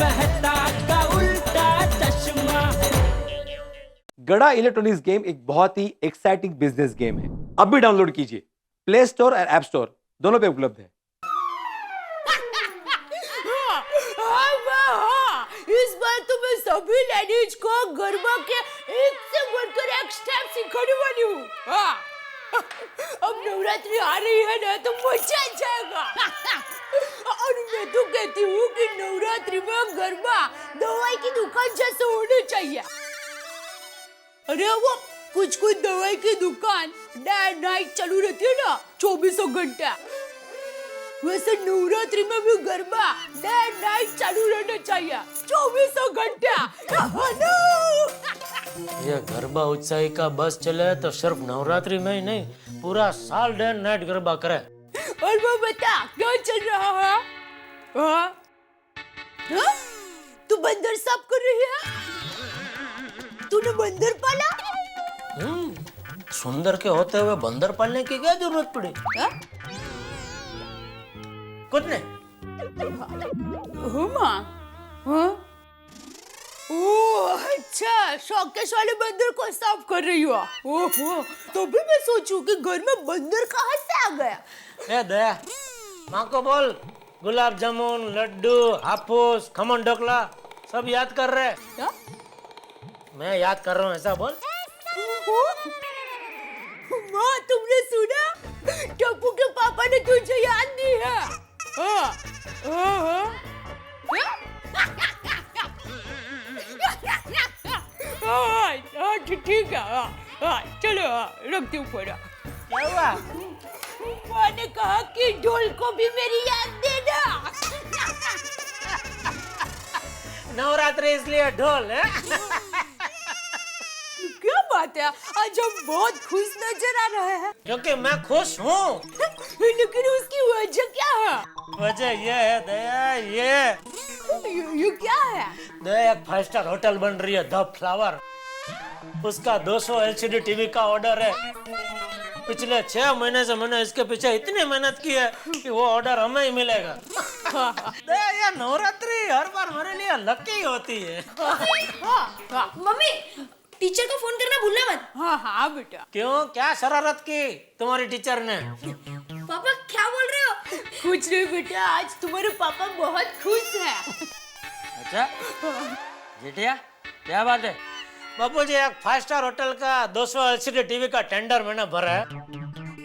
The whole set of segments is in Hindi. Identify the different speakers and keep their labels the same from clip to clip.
Speaker 1: मेहता का उल्टा चश्मा।
Speaker 2: गड़ा इलेक्ट्रॉनिक्स गेम एक बहुत ही एक्साइटिंग बिजनेस गेम है। अब भी डाउनलोड कीजिए, प्ले स्टोर और ऐप स्टोर दोनों पे उपलब्ध है।
Speaker 3: इस बार तो मैं सभी लेडीज को गरबा के एक से बढ़कर एक स्टेप सिखाने वाली हूँ। अब नवरात्रि आ रही है ना तो मजा आ जाएगा। और मैं तो कहती हूँ कि नवरात्रि में गरबा दवाई की दुकान जैसे होनी चाहिए। अरे वो कुछ दवाई की दुकान डे नाइट चालू रहती है ना, 24 घंटा। वैसे नवरात्रि में भी गरबा डे नाइट चालू रहना चाहिए, 24 घंटा।
Speaker 4: ये गरबा उत्साही का बस चले तो सिर्फ नवरात्रि में ही नहीं, पूरा साल डे नाइट गरबा करे।
Speaker 3: और वो बता क्या चल रहा है? हाँ? तू बंदर साफ कर रही है? तूने बंदर पाला?
Speaker 4: सुंदर के होते हुए बंदर पालने की क्या जरूरत पड़ी? कुछ नहीं।
Speaker 3: माँ, हाँ? ओह अच्छा, शौकेश वाले बंदर को साफ कर रही हो। ओहो, तो भी मैं सोचूं कि घर में बंदर कहाँ से आ गया?
Speaker 4: ए दया, माँ को बोल गुलाब जामुन, लड्डू, हापुस, खमन ढोकला सब याद कर रहे।
Speaker 3: क्या?
Speaker 4: मैं याद कर रहा हूँ, ऐसा बोल।
Speaker 3: माँ तुमने सुना? टप्पू के पापा ने तुझे याद दी है। हाँ, ठीक है। चलो रखती हूँ फोन।
Speaker 4: क्या हुआ?
Speaker 3: माँ ने कहा कि ढोल को भी मेरी याद देना।
Speaker 4: नवरात्रि इसलिए ढोल है।
Speaker 3: क्या बात है, आज हम बहुत खुश नजर आ रहे हैं।
Speaker 4: क्योंकि मैं खुश हूँ।
Speaker 3: लेकिन उसकी वजह क्या है?
Speaker 4: वजह ये है दया,
Speaker 3: ये क्या है?
Speaker 4: दया एक 5 स्टार होटल बन रही है, द फ्लावर। उसका 200 LCD टीवी का ऑर्डर है। पिछले 6 महीने से मैंने इसके पीछे इतनी मेहनत की है कि वो ऑर्डर हमें ही मिलेगा। दया ये नवरात्रि हर बार मेरे लिए लकी होती है।
Speaker 5: मम्मी टीचर को फोन करना भूलना मत।
Speaker 3: हाँ बेटा।
Speaker 4: क्यों, क्या शरारत की तुम्हारी टीचर ने?
Speaker 5: पापा क्या बोल रहे हो?
Speaker 3: कुछ नहीं बेटा, आज तुम्हारे पापा बहुत खुश हैं।
Speaker 4: अच्छा जेठिया, क्या बात है? बापूजी एक 5 स्टार होटल का 200 LCD टीवी का टेंडर मैंने भरा है।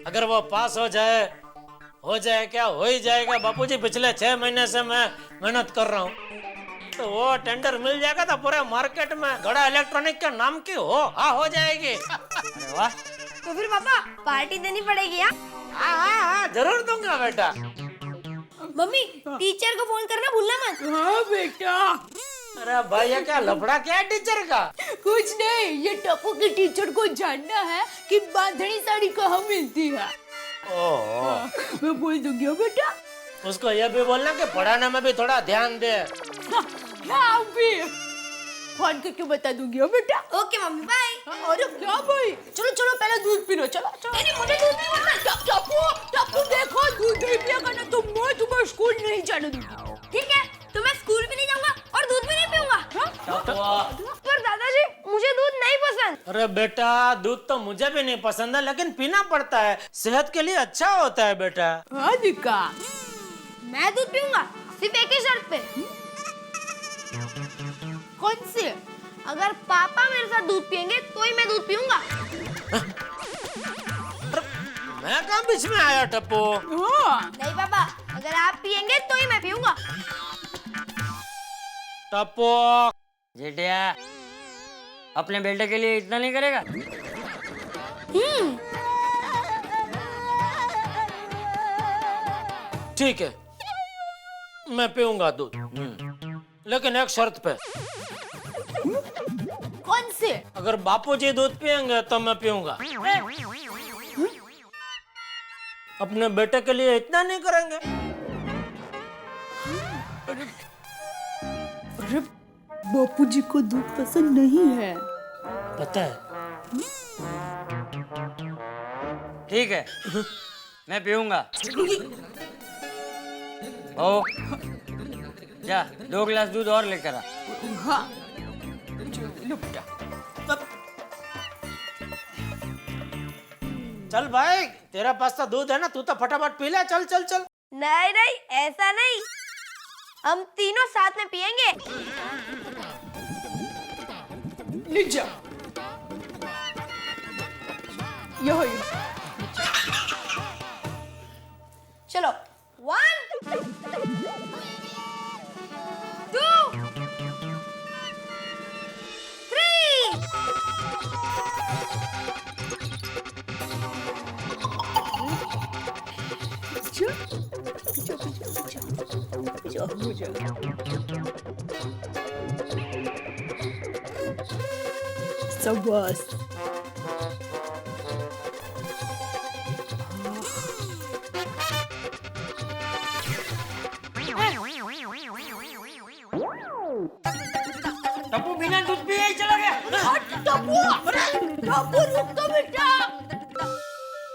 Speaker 4: अगर वो पास हो जाए क्या हो ही जाएगा बापूजी। पिछले 6 महीने से मैं मेहनत कर रहा हूँ, तो वो टेंडर मिल जाएगा तो पूरे मार्केट में गड़ा इलेक्ट्रॉनिक के नाम की हो जाएगी। अरे वाह,
Speaker 5: तो फिर पापा पार्टी देनी पड़ेगी।
Speaker 4: हाँ जरूर दूंगा बेटा।
Speaker 5: मम्मी टीचर को फोन करना भूलना मत।
Speaker 3: हाँ बेटा।
Speaker 4: अरे भाई ये क्या लफड़ा क्या है टीचर का?
Speaker 3: कुछ नहीं, ये टप्पू की टीचर को जानना है कि बांधनी साड़ी कहाँ मिलती है। मैं बोल दूंगी बेटा।
Speaker 4: उसको ये भी बोलना कि पढ़ाने में भी थोड़ा ध्यान दे।
Speaker 3: हाँ भी फोन करके बता दूंगी बेटा।
Speaker 5: Okay mummy bye.
Speaker 3: अरे क्या भाई, चलो चलो पहले दूध पी लो। चलो
Speaker 5: नहीं मुझे दूध नहीं पीना।
Speaker 3: टप्पू देखो, दूध नहीं पिएगा ना तो मैं तुम्हें स्कूल नहीं जाने दूंगी।
Speaker 5: ठीक है, तो मैं स्कूल भी नहीं जाऊंगा और दूध भी नहीं पीऊंगा। पर दादाजी मुझे दूध नहीं पसंद।
Speaker 4: अरे बेटा दूध तो मुझे भी नहीं पसंद है, लेकिन पीना पड़ता है, सेहत के लिए अच्छा होता है बेटा।
Speaker 3: हाँ दिक्का,
Speaker 5: मैं दूध पीऊंगा सिर्फ एक ही शर्त पे।
Speaker 3: कौन से?
Speaker 5: अगर पापा मेरे साथ दूध पियेंगे तो ही मैं दूध पीऊंगा।
Speaker 4: मैं कहाँ बीच में आया टप्पू?
Speaker 5: नहीं पापा, अगर आप पियेंगे तो ही मैं पीऊंगा।
Speaker 4: टप्पू
Speaker 6: जेठिया अपने बेटे के लिए इतना नहीं करेगा?
Speaker 4: ठीक है, मैं पीऊंगा दूध, लेकिन एक शर्त पे।
Speaker 3: कौन से?
Speaker 4: अगर बापूजी दूध पियेंगे तो मैं पीऊंगा। अपने बेटे के लिए इतना नहीं करेंगे?
Speaker 3: अरे बापूजी को दूध पसंद नहीं है।
Speaker 4: पता है।
Speaker 6: ठीक है मैं पीऊंगा। ओ जा 2 गिलास दूध और लेकर आ।
Speaker 3: हाँ लो बेटा।
Speaker 4: चल भाई, तेरा पास तो दूध है ना, तू तो फटाफट पी ले। चल चल चल।
Speaker 5: नहीं नहीं, ऐसा नहीं, हम तीनों साथ में पियेंगे।
Speaker 3: ले जा। यो
Speaker 5: चलो 1 2 3।
Speaker 3: शाबाश।
Speaker 6: टप्पू बिना दूध पिए ही चला गया।
Speaker 3: टप्पू रुक तो बेटा।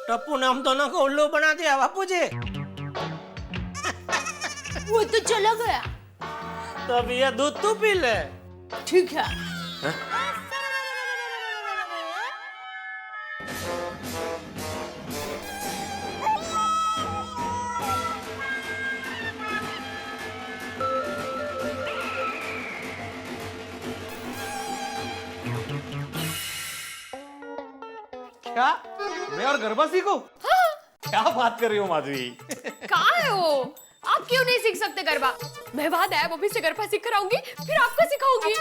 Speaker 4: टप्पू ने हम दोनों को उल्लू बना दिया बापूजी।
Speaker 3: वो तो चला गया।
Speaker 4: तो अब ये दूध तू पी ले।
Speaker 3: ठीक है।
Speaker 2: क्या मैं और गरबा सीखूं? क्या बात कर रही हो माधवी?
Speaker 7: कहाँ है वो? आप क्यों नहीं सीख सकते गरबा? मैं वहां दया भाभी से गरबा सीख कर आऊंगी, फिर आपको सिखाऊंगी।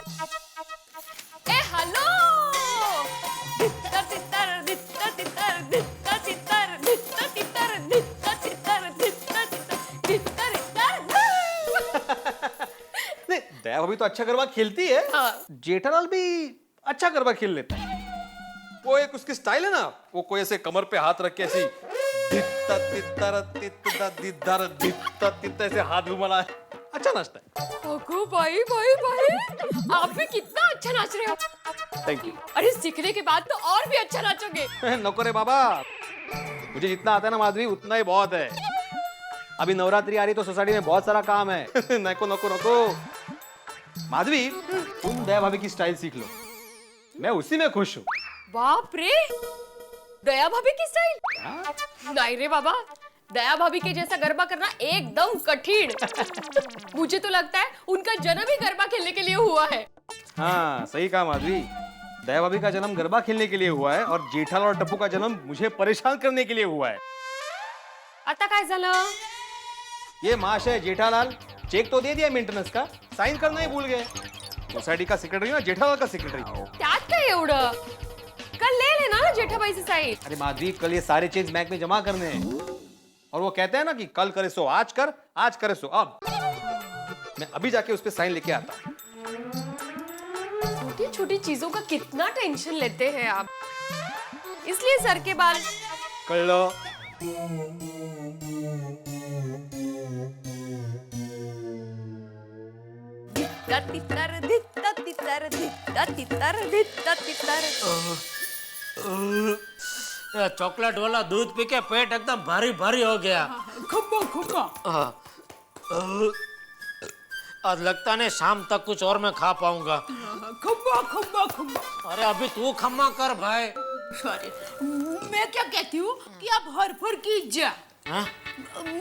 Speaker 7: ए हेलो, दित्ता तित्तर दित्ता तित्तर दित्ता तित्तर दित्ता तित्तर दित्ता तित्तर दित्ता तित्तर दित्ता तित्तर।
Speaker 2: नहीं, दया भाभी तो अच्छा गरबा खेलती है।
Speaker 7: हाँ।
Speaker 2: जेठालाल भी अच्छा गरबा खेल लेता है। वो एक उसकी स्टाइल है ना, वो कोई ऐसे कमर पे हाथ रख के ऐसी दित्ता तित्तर तित्ता दिद्दर दित्ता तित्ता ऐसे हाथ घुमाना है। अच्छा नाचता है।
Speaker 7: ओको भाई भाई भाई, आप भी कितना अच्छा नाच रहे हो।
Speaker 2: Thank you.
Speaker 7: अरे सीखने के बाद तो और भी अच्छा नाचोगे।
Speaker 2: नको रे बाबा, मुझे जितना आता है ना माधवी उतना ही बहुत है। अभी नवरात्रि आ रही तो सोसाइटी में बहुत सारा काम है। नको नको नको माधवी, तुम दया भाभी की स्टाइल सीख लो, मैं उसी में खुश हूँ।
Speaker 7: बाप रे, दया भाभी की स्टाइल? नहीं रे बाबा, दया भाभी के जैसा गरबा करना एकदम कठिन। मुझे तो लगता है उनका जन्म ही गरबा खेलने के लिए हुआ है।
Speaker 2: हाँ सही कहा माधवी, दया भाभी का जन्म गरबा खेलने के लिए हुआ है और जेठालाल और टप्पू का जन्म मुझे परेशान करने के लिए हुआ है।
Speaker 7: आता काय झालं?
Speaker 2: ये महाशय जेठालाल चेक तो दे दिया मेंटेनेंस का, साइन करना ही भूल गए। सोसाइटी का सेक्रेटरी ना जेठालाल का सेक्रेटरी।
Speaker 7: त्यात काय एवढं? कल ले लेना ना जेठाबाई से साइन।
Speaker 2: अरे माधवी, कल ये सारे चेक बैंक में जमा करने हैं और वो कहते हैं ना कि कल करे सो आज कर, आज करे सो अब। मैं अभी जाके उस पे साइन लेके आता हूं।
Speaker 7: छोटी छोटी चीजों का कितना टेंशन लेते हैं आप, इसलिए सर के बाल।
Speaker 2: कर लो।
Speaker 7: दित्ता तित्तर दित्ता तित्तर दित्ता तित्तर दित्ता तित्तर।
Speaker 4: ये चॉकलेट वाला दूध पी के पेट एकदम भारी भारी हो गया।
Speaker 3: खम्बा खम्बा।
Speaker 4: आज लगता नहीं शाम तक कुछ और मैं खा पाऊंगा।
Speaker 3: खम्बा खम्बा खम्बा।
Speaker 4: अरे अभी तू खम्मा कर भाई।
Speaker 3: सॉरी, मैं क्या कहती हूँ कि आप हरफर कीजिए।
Speaker 4: हाँ?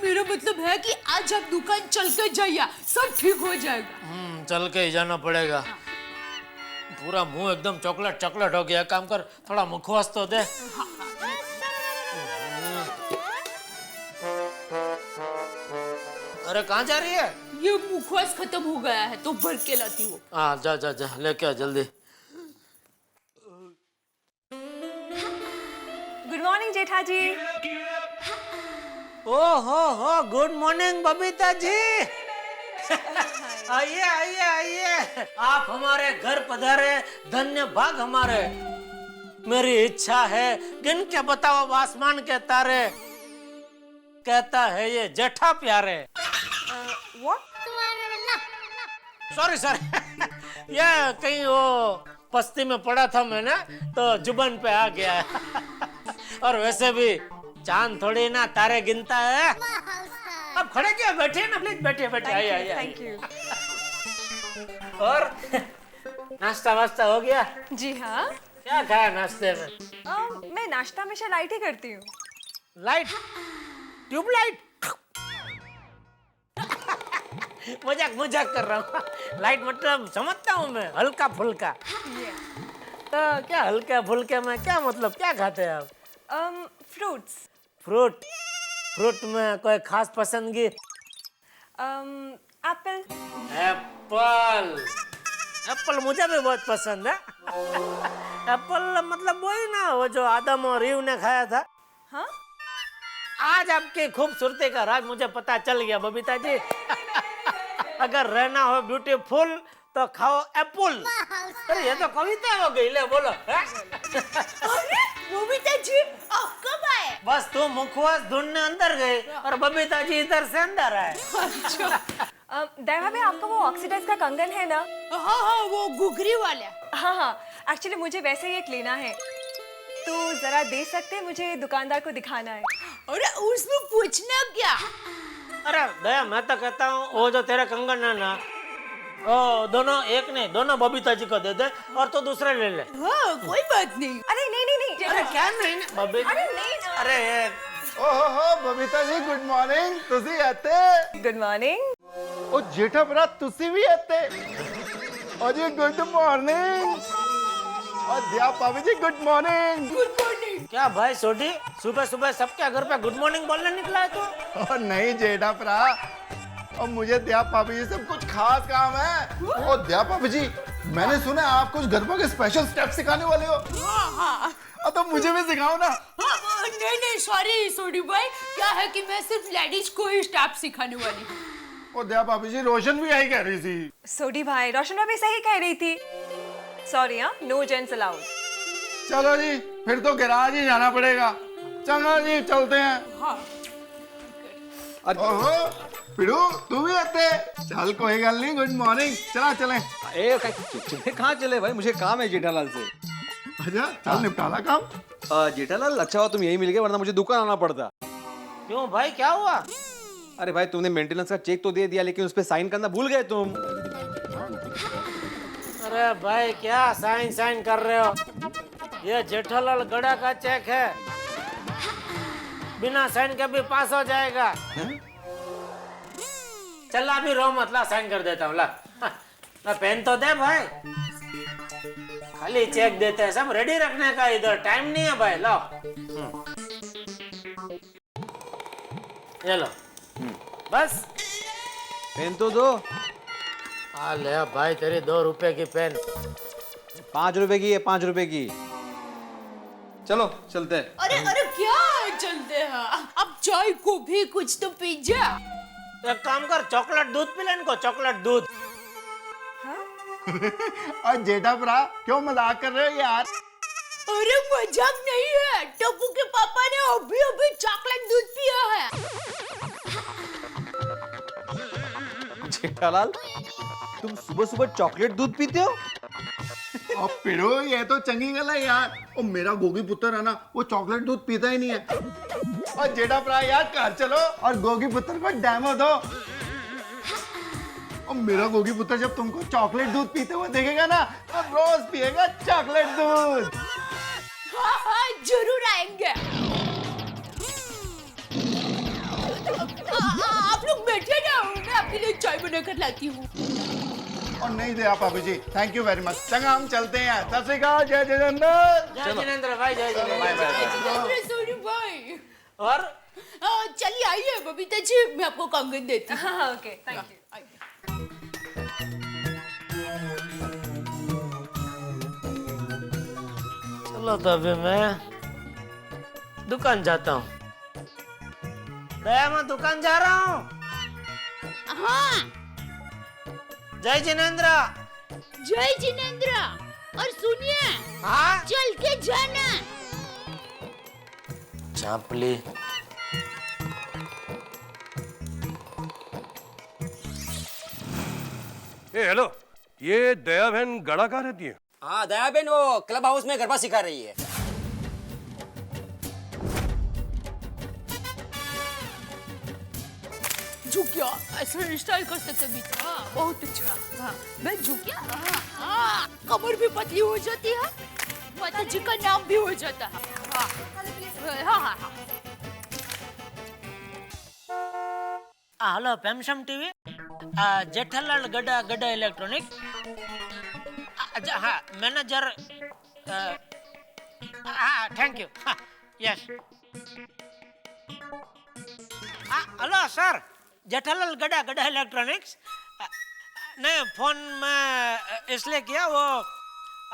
Speaker 3: मेरा मतलब है कि आज आप दुकान चल के जाइए, सब ठीक हो जाएगा।
Speaker 4: चल के ही जाना पड़ेगा। पूरा मुंह एकदम चॉकलेट चॉकलेट हो गया। काम कर, थोड़ा मुखवास तो दे। अरे कहाँ जा रही है?
Speaker 3: ये मुखवास खत्म हो गया है तो भर के लाती हूँ।
Speaker 4: हाँ जा जा जा, लेके आ जल्दी।
Speaker 5: गुड मॉर्निंग जेठा जी।
Speaker 4: ओ हो गुड मॉर्निंग बबीता जी। आइए आइए आइए, आप हमारे घर पधारे, धन्य भाग हमारे। मेरी इच्छा है गिन के बताओ आसमान के तारे, कहता है ये जेठा प्यारे। सॉरी सॉरी, ये कहीं वो पस्ती में पड़ा था मैंने तो जुबान पे आ गया। और वैसे भी चांद थोड़ी ना तारे गिनता है। अब खड़े क्या, बैठे ना प्लीज, बैठे बैठे। आइए आइए।
Speaker 5: Thank you.
Speaker 4: और नाश्ता वास्ता हो गया?
Speaker 8: जी हाँ।
Speaker 4: क्या खाया नाश्ते में?
Speaker 8: मैं नाश्ता हमेशा लाइट ही करती हूँ।
Speaker 4: लाइट? ट्यूबलाइट? मजाक मजाक कर रहा हूँ। लाइट मतलब समझता हूँ मैं, हल्का फुल्का। तो क्या हल्का फुल्का में क्या मतलब, क्या खाते हैं आप?
Speaker 8: फ्रूट्स।
Speaker 4: फ्रूट? फ्रूट में कोई खास पसंदगी?
Speaker 8: एप्पल।
Speaker 4: एप्पल? एप्पल मुझे भी बहुत पसंद है। एप्पल मतलब वही ना, वो जो आदम और ईव ने खाया था।
Speaker 8: हाँ?
Speaker 4: आज आपकी खूबसूरती का राज मुझे पता चल गया बबीता जी। अगर रहना हो ब्यूटीफुल तो खाओ एप्पल। अरे ये तो कविता हो गई, ले बोलो।
Speaker 3: अरे बबीता जी आप कब आए?
Speaker 4: बस तू मुखवास ढूंढने अंदर गई और बबीता जी इधर से अंदर आए।
Speaker 8: दया भाभी, आपका वो ऑक्सीडाइज का कंगन है ना?
Speaker 3: हाँ हाँ वो घुघरी वाला।
Speaker 8: हाँ हाँ, एक्चुअली मुझे वैसे ही एक लेना है, तो जरा दे सकते हैं? मुझे दुकानदार को दिखाना है।
Speaker 3: अरे उसमें पूछना क्या?
Speaker 4: अरे दया, मैं तो कहता हूँ वो जो तेरे कंगन है ना, ओ दोनों एक नहीं, दोनों बबीता जी को दे दे और तो दूसरे ले ले।
Speaker 3: हाँ कोई बात नहीं।
Speaker 8: अरे नहीं नहीं नहीं।
Speaker 4: अरे क्या नहीं बबीता?
Speaker 8: अरे नहीं ना।
Speaker 4: अरे
Speaker 9: ओहो बबीता जी गुड मॉर्निंग। तुसी आते?
Speaker 8: Good morning.
Speaker 9: ओ जेठा भरा तुसी भी आते? और जी गुड मॉर्निंग। और दिया भाभी जी गुड मॉर्निंग।
Speaker 3: Good morning.
Speaker 4: क्या भाई सोडी, सुबह सुबह सबके घर पे गुड मॉर्निंग बोलने निकला है तू?
Speaker 9: और नहीं जेठा भरा, और मुझे दिया भाभी जी से कुछ खास काम है। और दिया भाभी जी, मैंने सुना आप कुछ गरबा के स्पेशल स्टेप सिखाने वाले हो।
Speaker 3: हाँ।
Speaker 9: तो मुझे भी सिखाओ ना।
Speaker 3: नहीं नहीं सॉरी सोडी भाई, क्या है कि मैं सिर्फ लेडीज को ही स्टेप सिखाने वाली हूँ।
Speaker 9: और दिया भाभी जी, रोशन भी यही कह रही थी।
Speaker 8: सोडी भाई, रोशन भाभी सही कह रही थी। सॉरी हाँ, नो जेंट्स अलाउड।
Speaker 9: चलो जी, फिर तो गैराज ही जाना पड़ेगा। चलो जी चलते हैं।
Speaker 3: हाँ।
Speaker 9: ओहो पिड़ू तू भी आते? चल कोई गल नहीं, गुड मॉर्निंग। चला चलें।
Speaker 2: चले कहाँ चले भाई, मुझे काम है जेठालाल से।
Speaker 9: अच्छा चल निपटाला काम।
Speaker 2: जेठालाल अच्छा हुआ तुम यही मिल गए, वरना मुझे दुकान आना पड़ता।
Speaker 4: क्यों भाई, क्या हुआ?
Speaker 2: अरे भाई तुमने मेंटेनेंस का चेक तो दे दिया, लेकिन उस पे साइन करना भूल गए तुम।
Speaker 4: अरे भाई क्या साइन साइन कर रहे हो? ये जेठालाल गड़ा का चेक है, बिना साइन के भी पास हो जाएगा। चल अभी रो मत, ला साइन कर देता हूँ। ला पेन तो दे भाई, खाली चेक देते हैं, सब रेडी रखने का, इधर टाइम नहीं है भाई। लो ये लो, बस
Speaker 2: पेन तो दो।
Speaker 4: आ ले भाई, तेरी 2 रुपए की पेन।
Speaker 2: 5 रुपए की है, 5 रुपए की। चलो चलते हैं।
Speaker 3: अरे अरे क्या चलते हैं? अब चाय को भी कुछ तो पी जा।
Speaker 4: एक काम कर, चॉकलेट दूध पी ले इनको, चॉकलेट दूध।
Speaker 9: और जेठा भरा क्यों मजाक कर रहे हो यार?
Speaker 3: अरे मजाक नहीं है, टप्पू के पापा ने अभी अभी चॉकलेट दूध पिया है।
Speaker 2: जेठालाल तुम सुबह सुबह चॉकलेट दूध पीते हो?
Speaker 9: और पिड़ो ये तो चंगी गल है यार। और मेरा गोगी पुत्र है ना, वो चॉकलेट दूध पीता ही नहीं है। और जेठा भरा यार घर चलो और गोगी पुत्र को डेमो दो। और मेरा गोगी पुत्र जब तुमको चॉकलेट दूध पीते हुए देखेगा ना, तो रोज पिएगा चॉकलेट दूध।
Speaker 3: हाँ हाँ जरूर आएंगे। आप लोग बैठे ना, मैं आपके लिए चाय बनाकर लाती हूँ।
Speaker 9: और नहीं दे आप भाभी जी, थैंक यू वेरी मच। चंगा हम चलते हैं। सत श्री अकाल, जय जिनेंद्र।
Speaker 4: जय जिनेंद्र भाई, जय जिनेंद्र।
Speaker 3: सोनी भाई
Speaker 4: और
Speaker 3: चलिए आइए बबीता जी, मैं आपको कंगन देती हूँ।
Speaker 8: हाँ ओके, थैंक यू।
Speaker 4: चलो तो अभी मैं दुकान जाता हूँ। दया मैं दुकान जा रहा हूँ।
Speaker 3: हाँ
Speaker 4: जय जिनेंद्र।
Speaker 3: जय जिनेंद्र। और सुनिए,
Speaker 4: हाँ
Speaker 3: चल के जाना।
Speaker 4: चापली।
Speaker 10: हेलो, ये दया बहन गड़ा कहाँ रहती है?
Speaker 6: हाँ दया बहन वो क्लब हाउस में गरबा सिखा रही है।
Speaker 3: झुक गया, ऐसे स्टाइल कर सकते भी। हाँ, बहुत अच्छा। हाँ, मैं झुक गया। हाँ, कमर भी पतली हो जाती है, माता जी का नाम भी हो जाता है। हाँ, हाँ, हाँ, हाँ।
Speaker 4: हेलो पैमसम टीवी, जेठालाल गड्ढा गड्ढा इलेक्ट्रॉनिक। हाँ, मैनेजर। हाँ, thank you. Yes. Hello sir, Jethalal गड्ढा गड्ढा इलेक्ट्रॉनिक्स। नहीं, फोन में इसलिए किया, वो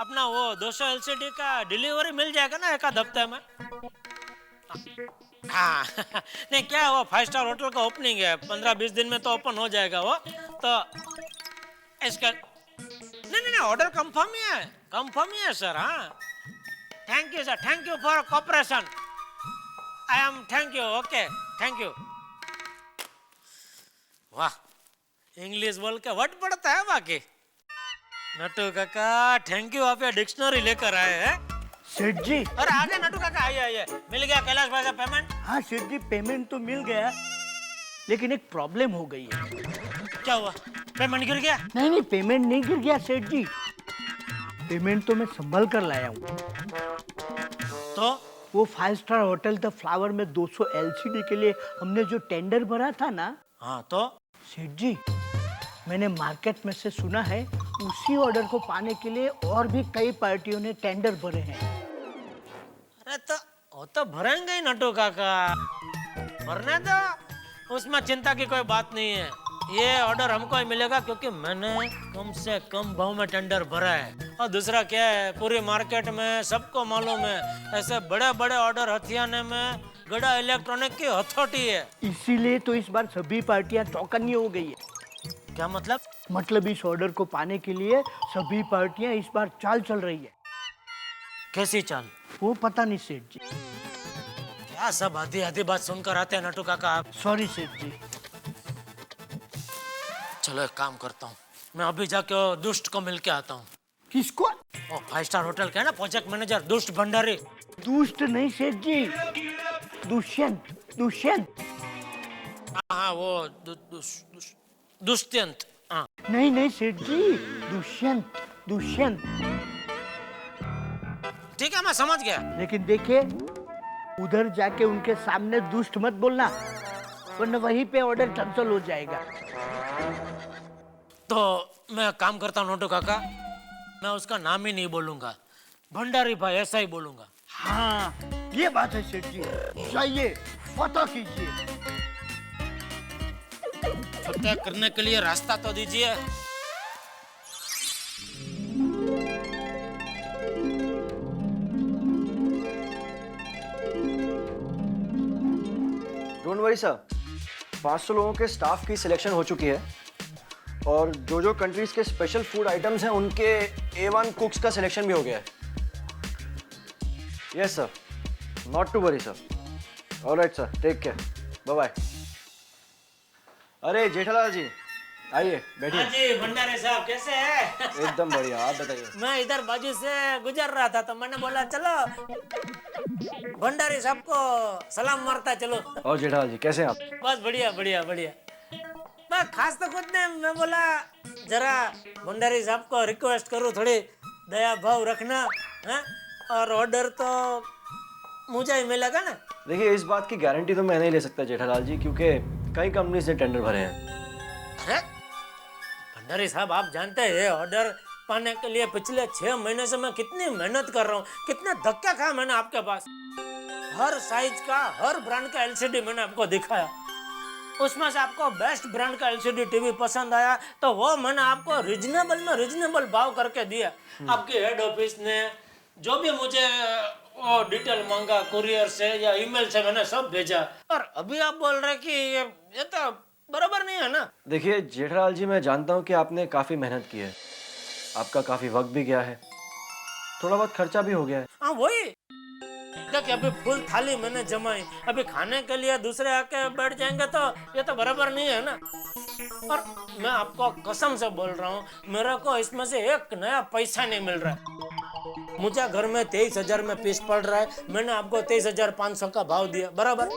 Speaker 4: अपना वो 200 LCD का डिलीवरी मिल जाएगा ना एक आध हफ्ते में। हाँ नहीं, क्या वो 5 स्टार होटल का ओपनिंग है, 15-20 दिन में तो ओपन हो जाएगा वो। तो इसका नहीं, ऑर्डर कंफर्म ही है सर। हाँ, thank you sir, thank you for cooperation. I am thank you. Okay, thank you. वाह, इंग्लिश बोल के वर्ड पड़ता है बाकी। नटू काका, थैंक यू, आप ये डिक्शनरी लेकर आए हैं।
Speaker 11: सेठ जी।
Speaker 4: अरे आगे नटू काका, आइए। मिल गया कैलाश भाई का पेमेंट?
Speaker 11: हाँ सेठ जी, पेमेंट तो मिल गया, लेकिन एक प्रॉब्लम हो गई है।
Speaker 4: क्या हुआ? पेमेंट गिर गया?
Speaker 11: नहीं, पेमेंट नहीं गिर गया सेठ जी, पेमेंट तो मैं संभल कर लाया हूँ।
Speaker 4: तो
Speaker 11: वो 5 स्टार होटल द फ्लावर में 200 LCD के लिए हमने जो टेंडर भरा था ना।
Speaker 4: हाँ, तो
Speaker 11: सेठ जी, मैंने मार्केट में से सुना है उसी ऑर्डर को पाने के लिए और भी कई पार्टियों ने टेंडर भरे हैं।
Speaker 4: अरे तो वो तो भरेंगे ही नटू काका, भरने दो, उसमें चिंता की कोई बात नहीं है। ये ऑर्डर हमको ही मिलेगा क्योंकि मैंने कम से कम भाव में टेंडर भरा है। और दूसरा क्या है, पूरी मार्केट में सबको मालूम है, ऐसे बड़े बड़े ऑर्डर हथियाने में गड्ढा इलेक्ट्रॉनिक की हथौटी है।
Speaker 11: इसीलिए तो इस बार सभी पार्टियां चौकन्नी हो गई है।
Speaker 4: क्या मतलब?
Speaker 11: मतलब इस ऑर्डर को पाने के लिए सभी पार्टियां इस बार चाल चल रही है।
Speaker 4: कैसी चाल?
Speaker 11: वो पता नहीं सेठ जी।
Speaker 4: क्या सब आधी आधी बात सुनकर आते हैं नटू काका आप?
Speaker 11: सॉरी सेठ जी।
Speaker 4: चलो एक काम करता हूँ, मैं अभी जाके दुष्ट को मिल के आता हूँ।
Speaker 11: किसको?
Speaker 4: ओ 5 स्टार होटल का है ना प्रोजेक्ट मैनेजर, दुष्ट भंडारी।
Speaker 11: दुष्ट नहीं सेठ जी, दुष्यंत।
Speaker 4: हाँ, वो दुष्यंत। हाँ।
Speaker 11: नहीं सेठ जी, दुष्यंत।
Speaker 4: ठीक है, मैं समझ गया।
Speaker 11: लेकिन देखिए, उधर जाके उनके सामने दुष्ट मत बोलना, वरना वहीं पे ऑर्डर कैंसिल हो जाएगा।
Speaker 4: तो मैं काम करता हूँ नोटू काका, मैं उसका नाम ही नहीं बोलूंगा, भंडारी भाई ऐसा ही बोलूंगा।
Speaker 11: हाँ, ये बात है सेठ जी, चाहिए फतह कीजिए।
Speaker 4: फतह करने के लिए रास्ता तो दीजिए।
Speaker 12: डोंट वरी सर, 500 लोगों के स्टाफ की सिलेक्शन हो चुकी है और जो कंट्रीज के स्पेशल फूड आइटम्स हैं उनके A1 कुक्स का सिलेक्शन भी हो गया है। Yes sir, not to worry sir. Alright sir, take care, bye bye. अरे जेठालाल जी, आइए बैठिए।
Speaker 4: हाँ जी, भंडारी साहब कैसे हैं?
Speaker 12: एकदम बढ़िया, आप बताइए।
Speaker 4: मैं इधर बाजू से गुजर रहा था तो मैंने बोला चलो भंडारी साहब को सलाम मारता चलो।
Speaker 12: और जेठालाल जी कैसे हैं आप?
Speaker 4: बस बढ़िया। मैं खास तो खुद ने, मैं बोला जरा भंडारी साहब को रिक्वेस्ट करूँ, थोड़ी दया भाव रखना है, और ऑर्डर तो मुझे ही मिलेगा ना।
Speaker 12: देखिए, इस बात की गारंटी तो मैं नहीं ले सकता जेठालाल जी, क्योंकि कई कंपनीज ने टेंडर भरे हैं।
Speaker 4: अरे भंडारी साहब, आप जानते हैं ऑर्डर पाने के लिए पिछले 6 महीने से मैं कितनी मेहनत कर रहा हूँ, कितने धक्के खाए मैंने आपके पास। हर साइज का, हर ब्रांड का LCD मैंने आपको दिखाया, उसमें से आपको बेस्ट ब्रांड का LCD टीवी पसंद आया तो वो मैंने आपको रिजनेबल भाव करके दिया। आपके हेड ऑफिस ने जो भी मुझे वो डिटेल मांगा, कुरियर से या ईमेल से मैंने सब भेजा, और अभी आप बोल रहे कि ये तो बराबर नहीं है ना।
Speaker 12: देखिए जेठालाल जी, मैं जानता हूँ कि आपने काफी मेहनत की है, आपका काफी वक्त भी गया है, थोड़ा बहुत खर्चा भी हो गया है।
Speaker 4: हाँ वही, देखिए अभी फुल थाली मैंने जमाई, अभी खाने के लिए दूसरे आके बैठ जाएंगे तो ये तो बराबर नहीं है ना। और मैं आपको कसम से बोल रहा हूँ, मेरे को इसमें से एक नया पैसा नहीं मिल रहा है। मुझे घर में 23,000 में पीस पड़ रहा है, मैंने आपको 23,500 का भाव दिया, बराबर।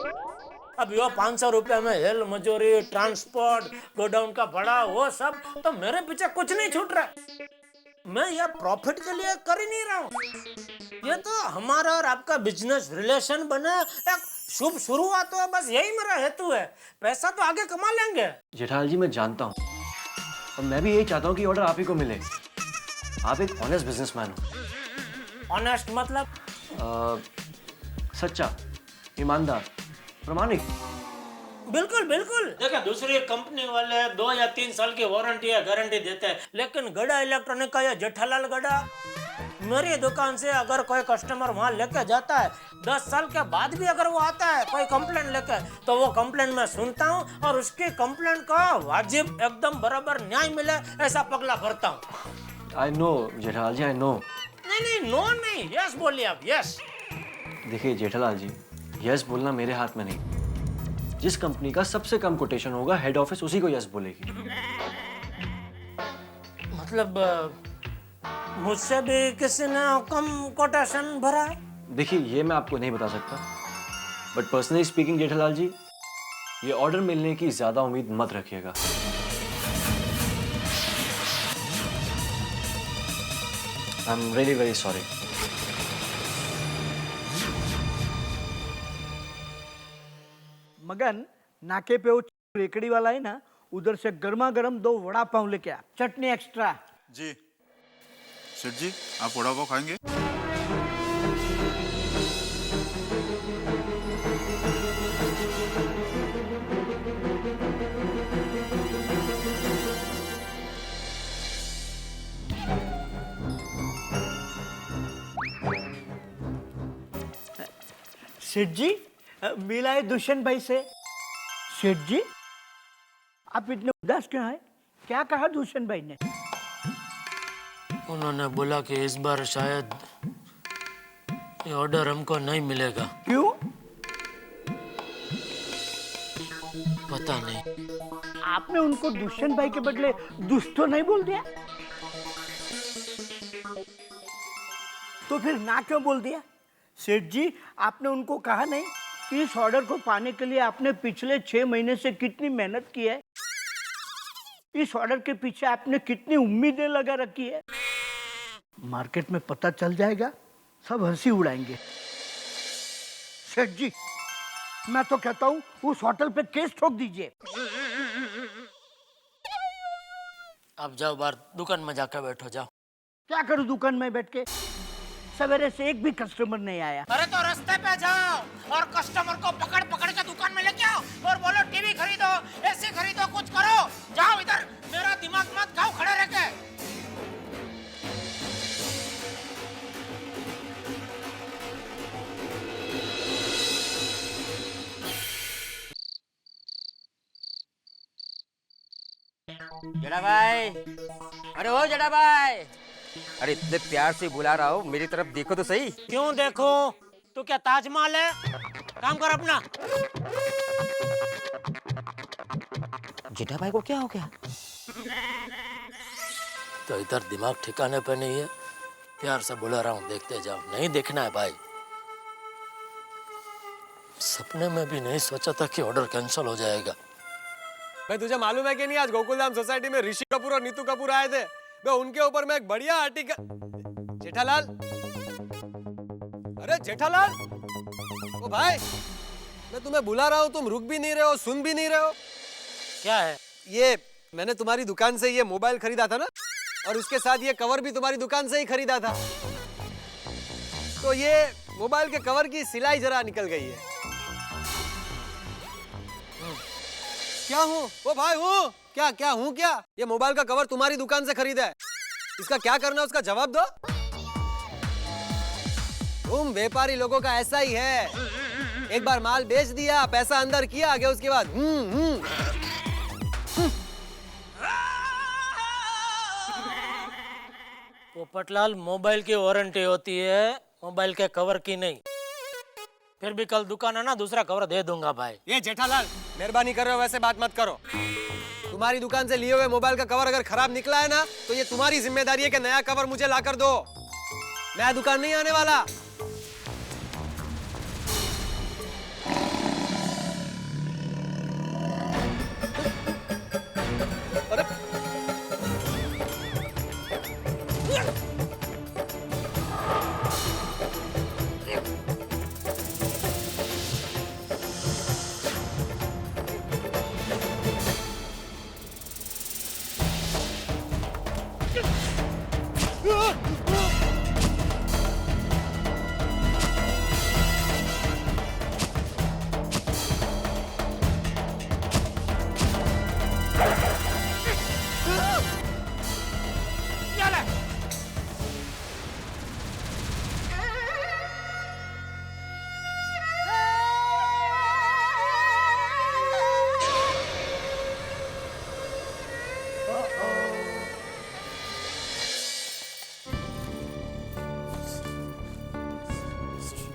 Speaker 4: अब यो 500 रुपया में हेल मजूरी, ट्रांसपोर्ट, गोडाउन का भाड़ा, वो सब तो मेरे पीछे कुछ नहीं छूट रहा। मैं ये प्रॉफिट के लिए कर ही नहीं रहा हूँ। ये तो हमारा और आपका बिजनेस रिलेशन बने, एक शुभ शुरुआत हो, बस यही मेरा हेतु है। पैसा तो आगे कमा लेंगे।
Speaker 12: जेठालाल जी मैं जानता हूँ और मैं भी यही चाहता हूँ कि ऑर्डर आप ही को मिले। आप एक ऑनेस्ट बिजनेसमैन हो।
Speaker 4: ऑनेस्ट मतलब?
Speaker 12: सच्चा, ईमानदार, प्रामाणिक।
Speaker 4: बिल्कुल बिल्कुल। देखिए दूसरी कंपनी वाले 2 या 3 साल की वारंटी या गारंटी देते हैं, लेकिन गड़ा इलेक्ट्रॉनिक का ये जेठालाल गड़ा मेरी दुकान से अगर कोई कस्टमर वहाँ लेके जाता है, 10 साल के बाद भी अगर वो आता है कोई कंप्लेंट लेकर, तो वो कंप्लेंट मैं सुनता हूँ और उसकी कंप्लेंट का वाजिब एकदम बराबर न्याय मिले ऐसा पगला भरता हूँ।
Speaker 12: I know Jethalal ji, I know.
Speaker 4: नहीं, नो नहीं, यस बोलिए आप, यस।
Speaker 12: देखिए जेठालाल जी, यस बोलना मेरे हाथ में नहीं। जिस कंपनी का सबसे कम कोटेशन होगा हेड ऑफिस उसी को यस बोलेगी।
Speaker 4: मतलब मुझसे भी किसी ने कम कोटेशन भरा है?
Speaker 12: देखिए ये मैं आपको नहीं बता सकता, बट पर्सनली स्पीकिंग जेठालाल जी, ये ऑर्डर मिलने की ज्यादा उम्मीद मत रखिएगा। I am really very sorry.
Speaker 11: मगन, नाके पे वो रेकड़ी वाला है ना, उधर से गर्मा गर्म 2 वड़ा पाव लेके आ, चटनी एक्स्ट्रा।
Speaker 13: जी सेठ जी, आप वड़ा पाव खाएंगे?
Speaker 11: सेठ जी, मिला है दुष्यंत भाई से। सेठ जी, आप इतने उदास क्यों हैं? क्या कहा दुष्यंत भाई ने?
Speaker 4: उन्होंने बोला कि इस बार शायद ये ऑर्डर हमको नहीं मिलेगा।
Speaker 11: क्यों?
Speaker 4: पता नहीं।
Speaker 11: आपने उनको दुष्यंत भाई के बदले दुष्ट तो नहीं बोल दिया? तो फिर ना क्यों बोल दिया? सेठ जी, आपने उनको कहा नहीं कि इस ऑर्डर को पाने के लिए आपने पिछले 6 महीने से कितनी मेहनत की है, इस ऑर्डर के पीछे आपने कितनी उम्मीदें लगा रखी है? मार्केट में पता चल जाएगा, सब हंसी उड़ाएंगे। सेठ जी, मैं तो कहता हूँ उस होटल पे केस ठोक दीजिए।
Speaker 4: अब जाओ बाहर दुकान में जाकर बैठो, जाओ।
Speaker 11: क्या करूँ दुकान में बैठ के? सवेरे से एक भी कस्टमर नहीं आया।
Speaker 4: अरे तो रास्ते पे जाओ और कस्टमर को पकड़ पकड़ के दुकान में लेके आओ और बोलो टीवी खरीदो, एसी खरीदो, कुछ करो। जाओ इधर, मेरा दिमाग मत खाओ खड़े रह के।
Speaker 6: जड़ा भाई, अरे ओ जड़ा भाई, अरे इतने प्यार से बुला रहा हो, मेरी तरफ देखो तो सही।
Speaker 4: क्यों देखो? तू क्या ताजमहल है? काम कर अपना।
Speaker 6: जेठा भाई को क्या हो गया?
Speaker 4: तो इधर दिमाग ठिकाने पे नहीं है, प्यार से बुला रहा हूँ, देखते जाओ। नहीं देखना है भाई। सपने में भी नहीं सोचा था कि ऑर्डर कैंसिल हो जाएगा।
Speaker 2: भाई तुझे मालूम है कि नहीं, आज गोकुलधाम सोसाइटी में ऋषि कपूर और नीतू कपूर आए थे। मैं उनके ऊपर मैं एक बढ़िया आर्टिकल। जेठालाल, अरे जेठालाल, ओ भाई, मैं तुम्हें बुला रहा हूँ, तुम रुक भी नहीं रहे हो, सुन भी नहीं रहे हो।
Speaker 4: क्या है?
Speaker 2: ये मैंने तुम्हारी दुकान से ये मोबाइल खरीदा था ना, और उसके साथ ये कवर भी तुम्हारी दुकान से ही खरीदा था। तो ये मोबाइल के कवर की सिलाई जरा निकल गई है। क्या हूँ? ओ भाई हूँ क्या? क्या हूँ क्या? ये मोबाइल का कवर तुम्हारी दुकान से खरीदा है, इसका क्या करना है उसका जवाब दो। तुम व्यापारी लोगों का ऐसा ही है, एक बार माल बेच दिया, पैसा अंदर किया, आगे उसके बाद
Speaker 4: पोपटलाल, मोबाइल की वारंटी होती है, मोबाइल के कवर की नहीं। फिर भी कल दुकान आना, दूसरा कवर दे दूंगा भाई।
Speaker 2: ये जेठालाल, मेहरबानी कर रहे हो, वैसे बात मत करो। तुम्हारी दुकान से लिए हुए मोबाइल का कवर अगर खराब निकला है ना, तो ये तुम्हारी जिम्मेदारी है कि नया कवर मुझे लाकर दो। नया दुकान नहीं आने वाला।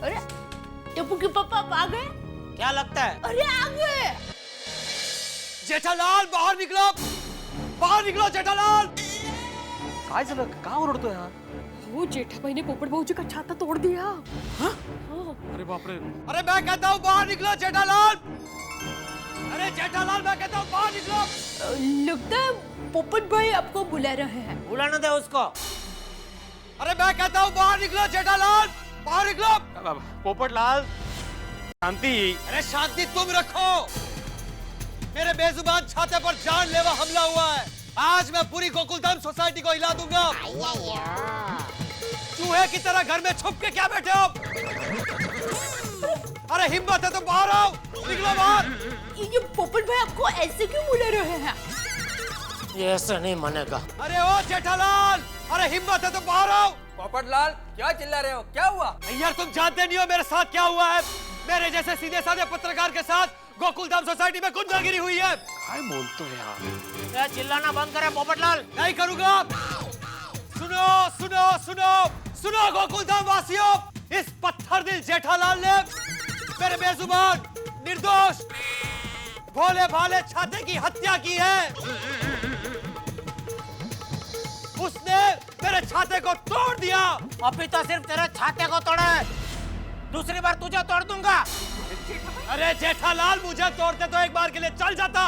Speaker 3: अरे टप्पू के पापा आप आ गए?
Speaker 4: क्या लगता है?
Speaker 3: अरे आ गए।
Speaker 2: जेठालाल बाहर निकलो, बाहर निकलो जेठालाल। काय झालं, का ओरडतो यार?
Speaker 7: वो जेठाबाई ने पोपट भाऊजी का छाता तोड़ दिया। हाँ?
Speaker 2: अरे बाप रे, अरे मैं कहता हूँ बाहर निकलो जेठालाल। अरे जेठालाल मैं कहता हूँ बाहर निकलो।
Speaker 3: लगता है पोपट भाई आपको बुला रहे हैं।
Speaker 4: बुलाने दे उसको।
Speaker 2: अरे मैं कहता हूँ बाहर निकलो जेठालाल, बाहर निकलो। पोपटलाल शांति। अरे शांति तुम रखो। मेरे बेजुबान छाते पर जानलेवा हमला हुआ है। आज मैं पूरी गोकुलधाम सोसाइटी को हिला दूंगा। चूहे की तरह घर में छुप के क्या बैठे हो? अरे हिम्मत है तो बाहर आओ, निकलो बाहर।
Speaker 3: ये पोपट भाई आपको ऐसे क्यों बुला रहे हैं?
Speaker 4: ये ऐसे नहीं मानेगा।
Speaker 2: अरे ओ जेठालाल, अरे हिम्मत है तो बाहर आओ।
Speaker 6: पोपटलाल क्या चिल्ला रहे हो, क्या हुआ?
Speaker 2: यार तुम जानते नहीं हो मेरे साथ क्या हुआ है। मेरे जैसे सीधे साधे पत्रकार के साथ गोकुलधाम सोसाइटी में गुंडागिरी हुई है।
Speaker 10: काय बोलतो यार?
Speaker 4: ये चिल्लाना बंद करे पोपटलाल।
Speaker 2: नहीं करूंगा। सुनो सुनो सुनो सुनो गोकुलधाम वासियों, इस पत्थर दिल जेठालाल ने मेरे बेजुबान निर्दोष भोले भाले छाते की हत्या की है। उसने मेरे छाते को तोड़ दिया।
Speaker 4: अभी तो सिर्फ तेरे छाते को तोड़ा है, दूसरी बार तुझे तोड़ दूंगा।
Speaker 2: अरे जेठालाल मुझे तोड़ते तो एक बार के लिए चल जाता,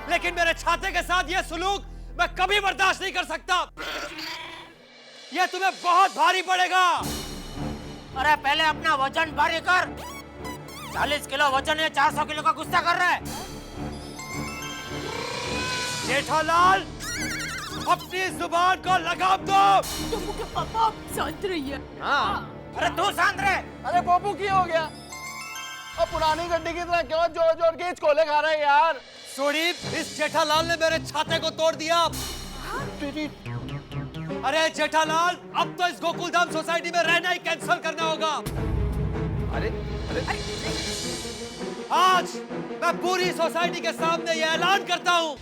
Speaker 2: लेकिन मेरे छाते के साथ ये सुलूक मैं कभी बर्दाश्त नहीं कर सकता। ये तुम्हें बहुत भारी पड़ेगा।
Speaker 4: अरे पहले अपना वजन भारी कर। 40 किलो वजन है, 400 किलो का गुस्सा कर रहा है।
Speaker 2: जेठालाल अपनी जुबान को लगाम दो।
Speaker 3: टप्पू के पापा आप शांत रहिए।
Speaker 2: हाँ।
Speaker 4: अरे तू शांत रहे।
Speaker 9: अरे पोपू की हो गया? अब पुरानी गड्डी की तरह क्यों जोर जोर के चकोले खा रहे हैं यार?
Speaker 2: सोनी, इस जेठालाल ने मेरे छाते को तोड़ दिया। अरे जेठालाल, अब तो इस गोकुलधाम सोसाइटी में रहना ही कैंसिल करना होगा। अरे अरे आज मैं पूरी सोसाइटी के सामने ये ऐलान करता हूँ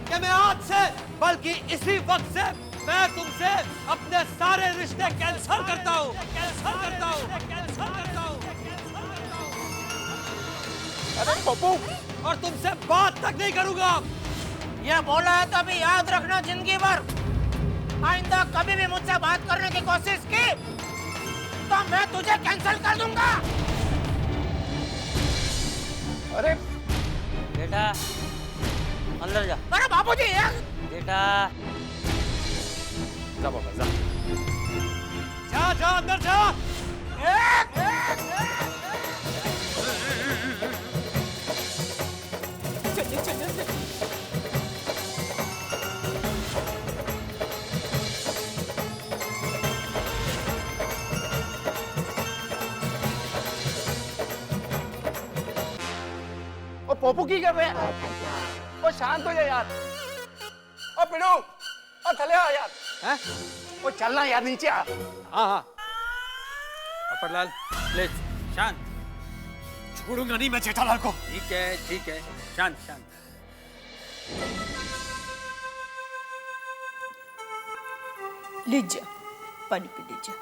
Speaker 2: कि मैं आज से, बल्कि इसी वक्त से मैं तुमसे अपने सारे रिश्ते कैंसिल करता हूँ, कैंसिल करता हूँ, कैंसिल करता हूँ।
Speaker 9: अरे पप्पू,
Speaker 2: और तुमसे बात तक नहीं करूंगा।
Speaker 4: ये बोला है तो अभी याद रखना जिंदगी भर। आइंदा कभी भी मुझसे बात करने की कोशिश की तो मैं तुझे कैंसिल कर दूंगा।
Speaker 6: अरे बेटा अंदर जा।
Speaker 4: अरे बाबूजी
Speaker 6: बेटा जा बाबा जा।
Speaker 2: जा जा अंदर जा।
Speaker 3: चलो चलो चलो।
Speaker 9: ओ पोपू की कर रहे हैं? ओ शांत हो जा यार। ओ पिड़ू, ओ थले आ यार।
Speaker 2: हैं?
Speaker 9: ओ चलना यार, नीचे आ।
Speaker 2: हाँ हाँ।
Speaker 6: पोपटलाल प्लीज शांत।
Speaker 2: छोड़ूंगा नहीं मैं जेठालाल को।
Speaker 6: ठीक है शांत शांत।
Speaker 3: लीजिए पानी पी लीजिए।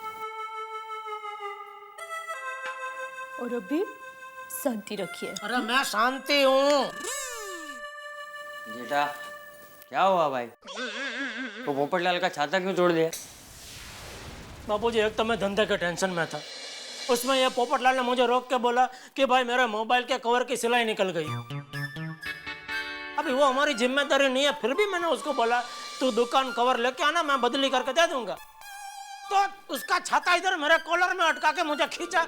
Speaker 3: और अभी शांति रखिए।
Speaker 4: अरे मैं शांति हूँ।
Speaker 6: बेटा क्या हुआ भाई? तो पोपटलाल का छाता क्यों तोड़ दिया?
Speaker 4: बाबूजी एक तो मैं धंधे के टेंशन में था, उसमें ये पोपटलाल ने मुझे रोक के बोला कि भाई मेरे मोबाइल के कवर की सिलाई निकल गई। अभी वो हमारी जिम्मेदारी नहीं है, फिर भी मैंने उसको बोला तू दुकान कवर लेके आना, मैं बदली करके दे दूंगा। तो उसका छाता इधर मेरे कॉलर में अटका के मुझे खींचा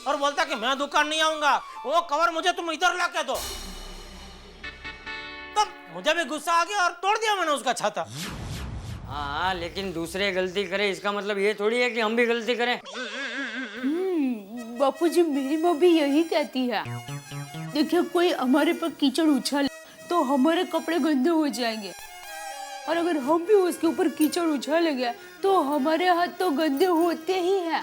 Speaker 4: और बोलता कि मैं दुकान नहीं आऊंगा, वो कवर मुझे तुम इधर ला के दो। तो मुझे भी गुस्सा आ गया और तोड़ दिया मैंने उसका छाता।
Speaker 6: हाँ, लेकिन दूसरे गलती करे इसका मतलब ये थोड़ी है कि हम भी गलती करें।
Speaker 3: बापूजी, मेरी माँ भी यही कहती है। देखिए, कोई हमारे पर कीचड़ उछाले तो हमारे कपड़े गंदे हो जाएंगे, और अगर हम भी उसके ऊपर कीचड़ उछालेंगे तो हमारे हाथ तो गंदे होते ही हैं।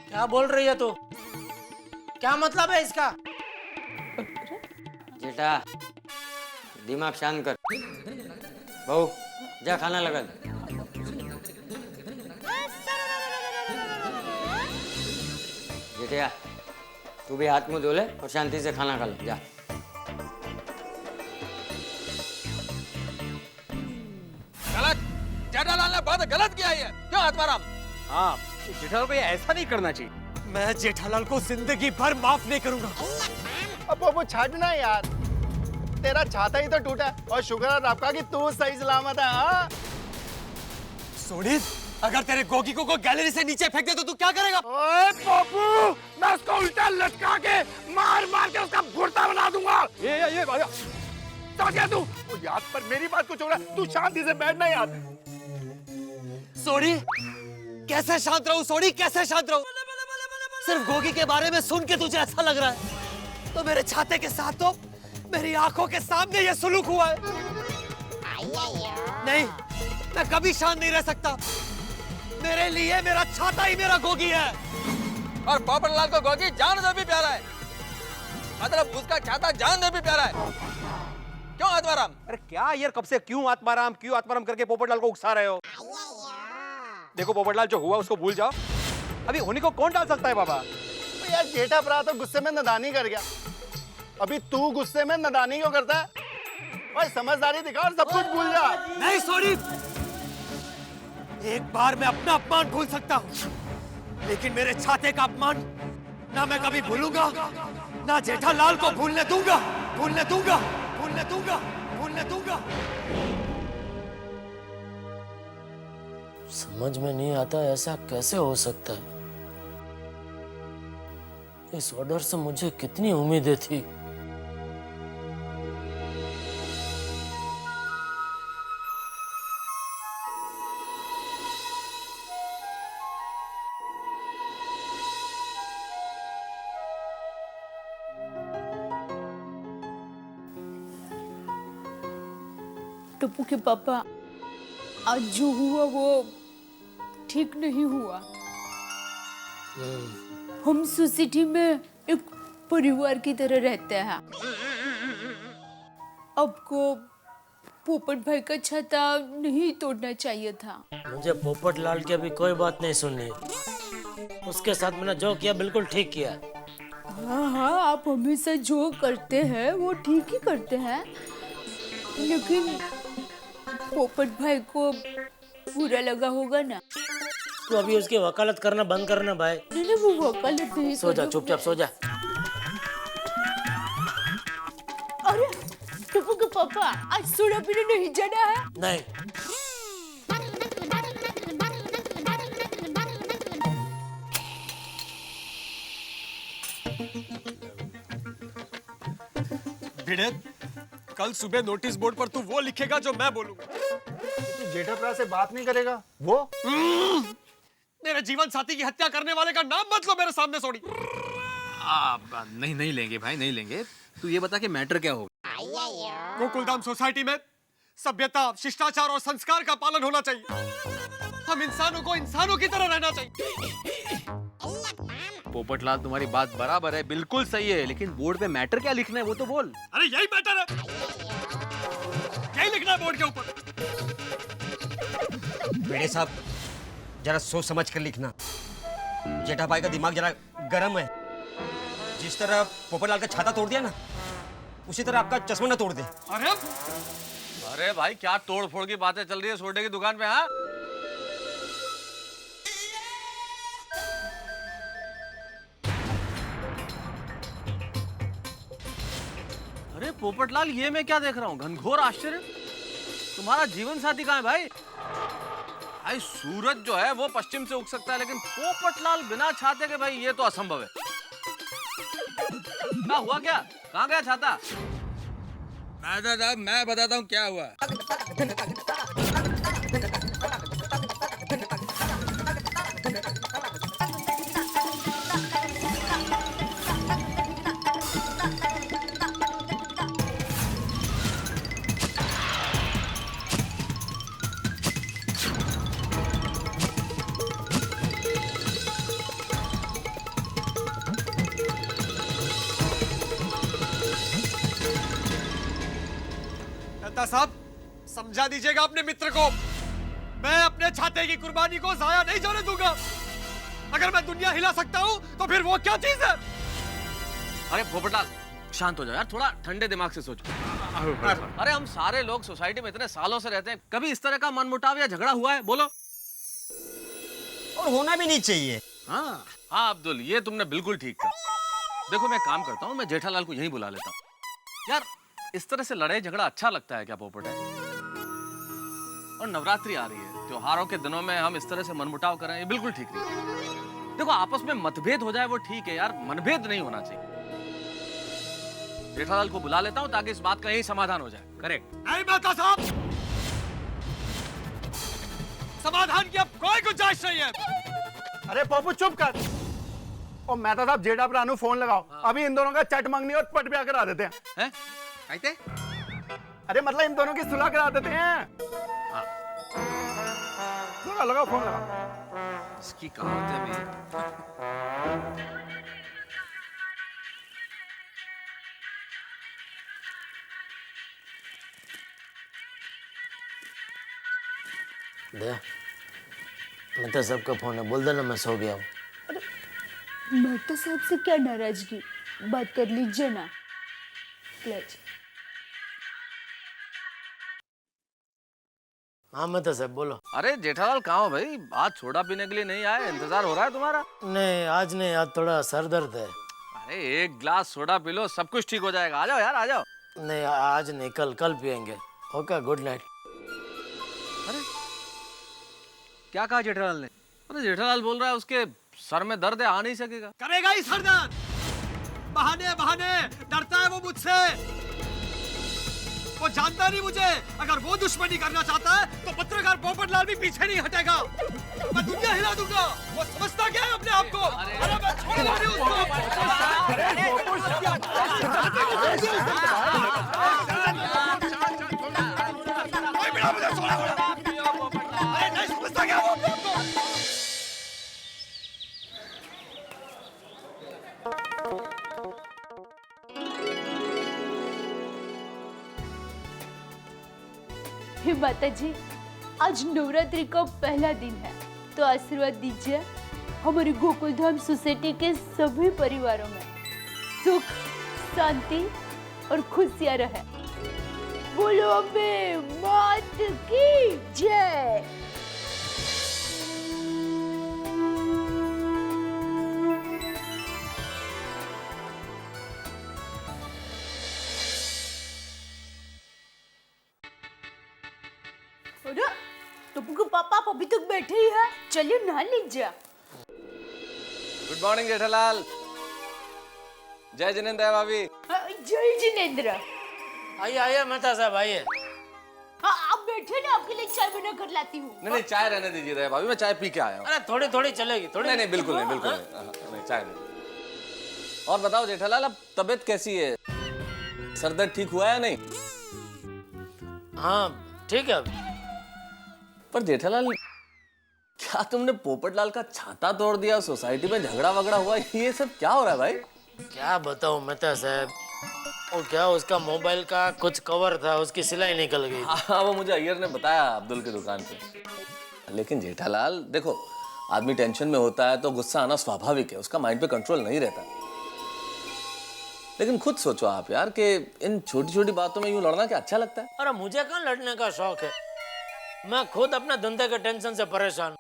Speaker 4: क्या बोल रही है तू? क्या मतलब है इसका?
Speaker 6: जेठा, दिमाग शांत कर। बहू, जा खाना लगा दे। जेठिया, तू भी हाथ मुंह धो ले और शांति से खाना खा ले, जा।
Speaker 2: गलत, जेठालाल ने बहुत गलत किया है। क्यों आत्माराम? हाँ, जेठालाल को ये ऐसा नहीं करना चाहिए।
Speaker 14: मैं जेठालाल को जिंदगी भर माफ नहीं करूंगा।
Speaker 9: अब वो छाटना यार, तेरा छाता ही तो टूटा और शुक्र है आपका कि तू सही सलामत है। हाँ
Speaker 14: सोनी, अगर तेरे गोगी को गैलरी से नीचे फेंक दे तो तू क्या करेगा?
Speaker 9: ओए पप्पू, मैं उसको उल्टा लटका के मार मार के उसका भुर्ता बना दूंगा। ये समझ गया तू? याद पर मेरी बात को छोड़ा, तू शांति से बैठना यार।
Speaker 14: सोनी, कैसे शांत रहूं सोनी, कैसे शांत रहूं? सिर्फ गोगी के बारे में सुन के तुझे ऐसा लग रहा है, तो मेरे छाते के साथ तो मेरी आंखों के सामने ये सुलूक हुआ है। नहीं, मैं कभी शांत नहीं रह सकता। मेरे लिए मेरा छाता ही मेरा गोगी है।
Speaker 2: और पोपटलाल को गोगी जान से भी प्यारा है। मतलब उसका छाता जान से भी प्यारा है। क्यों आत्माराम? अरे क्या यार, कब से क्यों आत्माराम करके पोपटलाल को उकसा रहे हो? देखो पोपटलाल, जो हुआ उसको भूल जाओ। अभी होने को कौन डाल सकता है बाबा?
Speaker 9: तो यार जेठा भरा तो गुस्से में नादानी कर गया, अभी तू गुस्से में नादानी क्यों करता है? ओए समझदारी दिखा और सब कुछ भूल जा।
Speaker 14: नहीं सोनी, एक बार मैं अपना अपमान भूल सकता हूँ, लेकिन मेरे छाते का अपमान ना मैं कभी भूलूंगा, ना जेठालाल को भूलने दूंगा, भूलने दूंगा, भूलने दूंगा, भूलने दूंगा।
Speaker 4: समझ में नहीं आता ऐसा कैसे हो सकता है। इस ऑर्डर से मुझे कितनी उम्मीदें थी।
Speaker 3: टप्पू के पापा, आज जो हुआ वो ठीक नहीं हुआ। हम सोसाइटी में एक परिवार की तरह रहते हैं। आपको पोपट भाई का छाता नहीं तोड़ना चाहिए था।
Speaker 4: मुझे पोपटलाल की अभी कोई बात नहीं सुननी। उसके साथ मैंने जो किया बिल्कुल ठीक किया।
Speaker 3: हाँ, आप हमेशा जो करते हैं वो ठीक ही करते हैं, लेकिन पोपट भाई को बुरा लगा होगा ना।
Speaker 4: तू अभी उसकी वकालत करना बंद करना भाई।
Speaker 3: नहीं, वो वकालत नहीं।
Speaker 4: सो जा, चुपचाप सो जा।
Speaker 3: अरे टप्पू के पापा, आज सोडा पीने नहीं जाना है?
Speaker 4: नहीं।
Speaker 14: भिड़े, कल सुबह नोटिस बोर्ड पर तू वो लिखेगा जो मैं बोलूंगा।
Speaker 9: तू जेठा भरा से बात नहीं करेगा? वो
Speaker 14: मेरे जीवन साथी की हत्या करने वाले का नाम मत लो मेरे सामने सोनी।
Speaker 2: नहीं लेंगे भाई, नहीं लेंगे। तू ये बता कि मैटर क्या होगा?
Speaker 14: गोकुलधाम सोसाइटी में सभ्यता, शिष्टाचार और संस्कार का पालन होना चाहिए। हम इंसानों को इंसानों की तरह रहना चाहिए।
Speaker 2: पोपटलाल, तुम्हारी बात बराबर है, बिल्कुल सही है, लेकिन बोर्ड पे मैटर क्या लिखना है वो तो बोल।
Speaker 14: अरे यही मैटर है, यही लिखना है बोर्ड के ऊपर।
Speaker 6: बेड़े साहब, जरा सोच समझ कर लिखना। जेठा भाई का दिमाग जरा गर्म है। जिस तरह पोपटलाल का छाता तोड़ दिया ना, उसी तरह आपका चश्मा ना तोड़ दे।
Speaker 2: अरे भाई, क्या तोड़ फोड़ की बातें चल रही है सोडे की दुकान पे? हाँ, अरे पोपटलाल, ये मैं क्या देख रहा हूँ? घनघोर आश्चर्य। तुम्हारा जीवन साथी कहाँ है भाई? भाई सूरज जो है वो पश्चिम से उग सकता है, लेकिन पोपटलाल बिना छाते के, भाई ये तो असंभव है। क्या हुआ क्या? कहाँ गया छाता?
Speaker 14: मैं बताता हूँ क्या हुआ। मेहता साहब, समझा दीजिएगा अपने मित्र को। मैं अपने छाते की कुर्बानी को जाया नहीं जाने दूंगा। अगर मैं दुनिया हिला सकता हूं तो फिर वो क्या चीज है?
Speaker 2: अरे पोपटलाल, शांत हो जाओ यार, थोड़ा ठंडे दिमाग से सोचो। अरे हम सारे लोग सोसाइटी में इतने सालों से रहते हैं, कभी इस तरह का मनमुटाव या झगड़ा हुआ है? बोलो।
Speaker 6: और होना भी नहीं चाहिए।
Speaker 2: हाँ हाँ अब्दुल, ये तुमने बिल्कुल ठीक कहा। देखो मैं काम करता हूँ, मैं जेठालाल को यहीं बुला लेता हूँ। यार इस तरह से लड़ाई झगड़ा अच्छा लगता है क्या पोपट है? और नवरात्रि आ रही है, त्योहारों के दिनों में हम इस तरह से मनमुटाव करें, ये बिल्कुल ठीक नहीं। देखो आपस में मतभेद हो जाए वो ठीक है यार, मनभेद नहीं होना चाहिए। जेठालाल को बुला लेता हूँ ताकि इस बात का यही समाधान हो जाए। करेक्ट?
Speaker 14: नहीं मेहता साहब, समाधान की अब कोई गुंजाइश नहीं है।
Speaker 9: अरे पप्पू चुप कर। और मेहता साहब जेठा प्राणु फोन लगाओ। अभी इन दोनों का चट मंगनी और पट ब्याह करा देते हैं।
Speaker 2: कहते?
Speaker 9: अरे मतलब इन दोनों की सुलह करा देते हैं। लगाओ फोन लगाओ।
Speaker 2: इसकी कहावतें भी।
Speaker 4: दे, मैं तो सबका फोन है, बोल देना मैं सो गया हूँ।
Speaker 3: मेहता साहब से क्या नाराजगी, बात कर लीजिए ना प्लीज।
Speaker 4: हाँ मैं तो सब बोलो।
Speaker 2: अरे जेठालाल कहाँ हो भाई? आज सोडा पीने के लिए नहीं आए? इंतजार हो रहा है तुम्हारा।
Speaker 4: नहीं आज नहीं, आज थोड़ा सर दर्द है।
Speaker 2: अरे एक गिलास सोडा पी लो, सब कुछ ठीक हो जाएगा। आ जाओ यार, आ जाओ।
Speaker 4: नहीं आज नहीं, कल पियेंगे। Okay, good night.
Speaker 2: अरे क्या कहा जेठालाल ने? अरे जेठालाल बोल रहा है उसके सर में दर्द है, आ नहीं सकेगा।
Speaker 14: करेगा ही सर दर्द। बहाने बहाने, डरता है वो मुझसे। वो जानता नहीं मुझे। अगर वो दुश्मनी करना चाहता है तो पत्रकार पोपटलाल भी पीछे नहीं हटेगा। मैं दुनिया हिला दूंगा। वो समझता क्या है अपने आप को? अरे मैं छोड़ूंगा नहीं उसको। अरे नहीं समझता क्या वो अपने आप को?
Speaker 3: हे माता जी, आज नवरात्रि का पहला दिन है, तो आशीर्वाद दीजिए हमारी गोकुल धाम सोसाइटी के सभी परिवारों में सुख, शांति और खुशियां रहे। बोलो अम्बे मात की जय। टप्पू के पापा आप अभी तक बैठे ही हैं, चलिए नहा लीजिए।
Speaker 2: Good morning Jethalal. जय जिनेंद्र भाभी।
Speaker 3: जय जिनेंद्र।
Speaker 4: आइए आइए मेहता साहब आइए।
Speaker 3: हाँ आप बैठे ना, आपके लिए चाय बना कर लाती हूँ।
Speaker 2: नहीं चाय रहने दीजिए दया भाभी, मैं चाय पी के आया हूँ।
Speaker 4: अरे थोड़ी थोड़ी चलेगी, थोड़ी।
Speaker 2: नहीं बिल्कुल नहीं, बिल्कुल नहीं, चाय नहीं। और बताओ जेठालाल, अब तबीयत कैसी है? सर दर्द ठीक हुआ है नहीं?
Speaker 4: हाँ ठीक है।
Speaker 2: पर जेठालाल क्या तुमने पोपटलाल का छाता तोड़ दिया, सोसाइटी में झगड़ा वगड़ा हुआ, ये सब क्या हो रहा है भाई?
Speaker 4: क्या बताऊं मेहता साहब, वो क्या उसका मोबाइल का कुछ कवर था, उसकी सिलाई निकल गई।
Speaker 2: हाँ वो मुझे अय्यर ने बताया अब्दुल की दुकान पे। लेकिन जेठालाल देखो, आदमी टेंशन में होता है तो गुस्सा आना स्वाभाविक है, उसका माइंड पे कंट्रोल नहीं रहता। लेकिन खुद सोचो आप यार कि इन छोटी छोटी बातों में यूं लड़ना क्या अच्छा लगता है?
Speaker 4: अरे मुझे कहाँ लड़ने का शौक है, मैं खुद अपने धंधे के टेंशन से परेशान।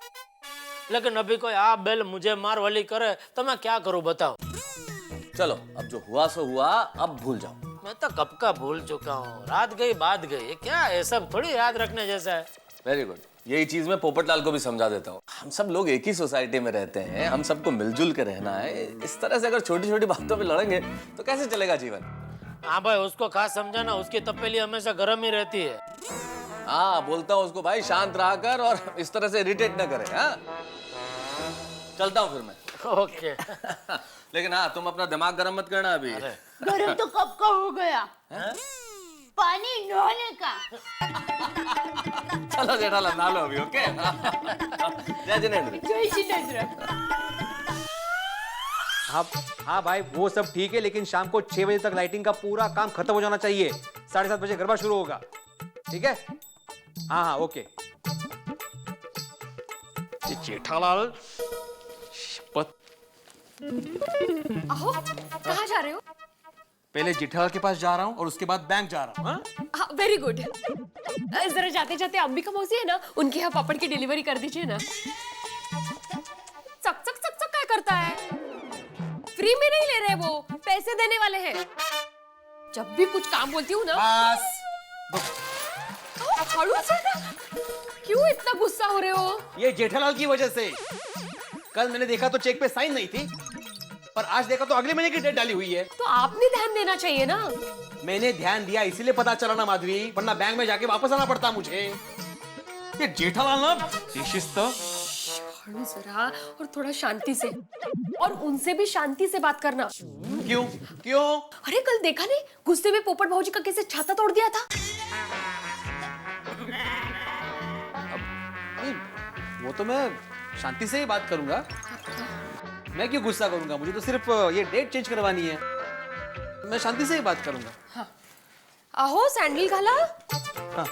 Speaker 4: लेकिन अभी कोई आप बेल मुझे मार वाली करे तो मैं क्या करूं बताओ।
Speaker 2: चलो अब जो हुआ सो हुआ, अब भूल जाओ।
Speaker 4: मैं तो कब का भूल चुका हूँ, रात गई बात गई, क्या ये सब थोड़ी याद रखने जैसा है।
Speaker 2: वेरी गुड, यही चीज मैं पोपटलाल को भी समझा देता हूँ।
Speaker 15: हम सब लोग एक ही सोसाइटी में रहते हैं, हम सबको मिलजुल के रहना है। इस तरह से अगर छोटी छोटी बातों पे लड़ेंगे तो कैसे चलेगा जीवन?
Speaker 4: हाँ भाई, उसको खास समझाना, उसकी तपेली हमेशा गर्म ही रहती है।
Speaker 15: हाँ, बोलता हूँ उसको भाई शांत रहा कर और इस तरह से इरिटेट ना करे। हाँ, चलता हूँ फिर मैं।
Speaker 4: ओके।
Speaker 15: लेकिन हाँ, तुम अपना दिमाग गर्म मत करना अभी।
Speaker 3: गरम तो कब का हो गया? पानी नहाने का।
Speaker 15: चलो जेठालाल नहा लो अभी। ओके। जय जिनेंद्र।
Speaker 3: जय जिनेंद्र।
Speaker 2: हाँ भाई, वो सब ठीक है, लेकिन शाम को 6 बजे तक लाइटिंग का पूरा काम खत्म हो जाना चाहिए। 7:30 बजे गरबा शुरू होगा, ठीक है? हाँ, ओके। जेठालाल
Speaker 7: अहो, कहाँ जा रहे हो?
Speaker 2: पहले जेठालाल के पास जा रहा हूँ और उसके बाद बैंक जा रहा हूँ।
Speaker 7: हाँ, वेरी गुड। जरा जाते जाते अंबिका मौसी है ना, उनके यहाँ पापड़ की डिलीवरी कर दीजिए ना। चक चक चक चक क्या करता है? फ्री में नहीं ले रहे, वो पैसे देने वाले हैं। जब भी कुछ काम बोलती हूँ ना, खड़ूस है ना? क्यों इतना गुस्सा हो रहे हो?
Speaker 2: ये जेठालाल की वजह से। कल मैंने देखा तो चेक पे साइन नहीं थी, पर आज देखा तो अगले महीने की डेट डाली हुई है।
Speaker 7: तो आपने ध्यान देना चाहिए ना।
Speaker 2: मैंने ध्यान दिया, इसीलिए पता चला ना माधवी, वरना बैंक में जाके वापस आना पड़ता मुझे। ये जेठालाल ना बेशिस्त।
Speaker 7: खड़ू जरा, और थोड़ा शांति से, और उनसे भी शांति से बात करना।
Speaker 2: क्यों? क्यों?
Speaker 7: अरे कल देखा नहीं, गुस्से में पोपट भाऊजी का कैसे छाता तोड़ दिया था।
Speaker 2: वो तो मैं शांति से ही बात करूंगा। मैं क्यों गुस्सा करूंगा? मुझे तो सिर्फ ये डेट चेंज करवानी है। मैं शांति से ही बात करूंगा।
Speaker 7: हाँ। आहो, सैंडल घाला।
Speaker 2: हाँ।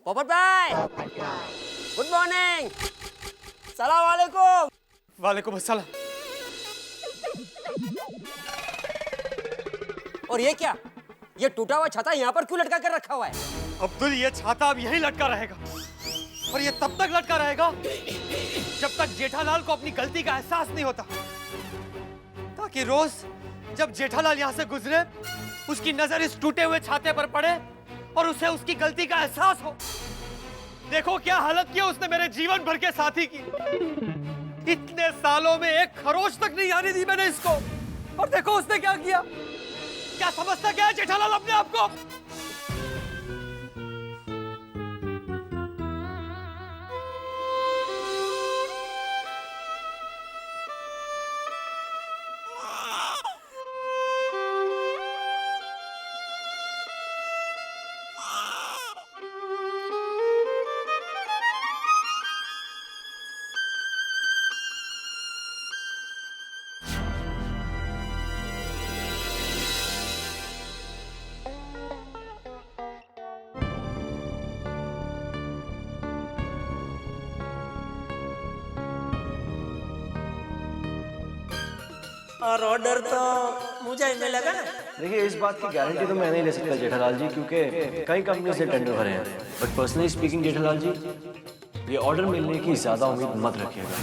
Speaker 6: पोपट भाई, गुड मॉर्निंग। सलाम वालेकुम।
Speaker 14: वालेकुम अस्सलाम।
Speaker 6: और ये क्या? ये टूटा हुआ छाता यहाँ पर क्यों लटका कर रखा हुआ है?
Speaker 14: अब्दुल, ये छाता अब यहीं लटका रहेगा, और ये तब तक लटका रहेगा जब तक जेठालाल को अपनी गलती का एहसास नहीं होता, ताकि रोज जब जेठालाल यहाँ से गुजरे उसकी नजर इस टूटे हुए छाते पर पड़े और उसे उसकी गलती का एहसास हो। देखो क्या हालत की उसने मेरे जीवन भर के साथी की। इतने सालों में एक खरोच तक नहीं आने दी मैंने इसको, और देखो उसने क्या किया। क्या समझता क्या है जेठालाल अपने आप को?
Speaker 4: और ऑर्डर तो मुझे ही मिलेगा ना?
Speaker 12: देखिए, इस बात की गारंटी तो मैं नहीं ले सकता जेठालाल जी, क्योंकि कई कंपनी से टेंडर भरे हैं। बट पर्सनली स्पीकिंग जेठालाल जी, ये ऑर्डर मिलने की ज्यादा उम्मीद मत रखिएगा।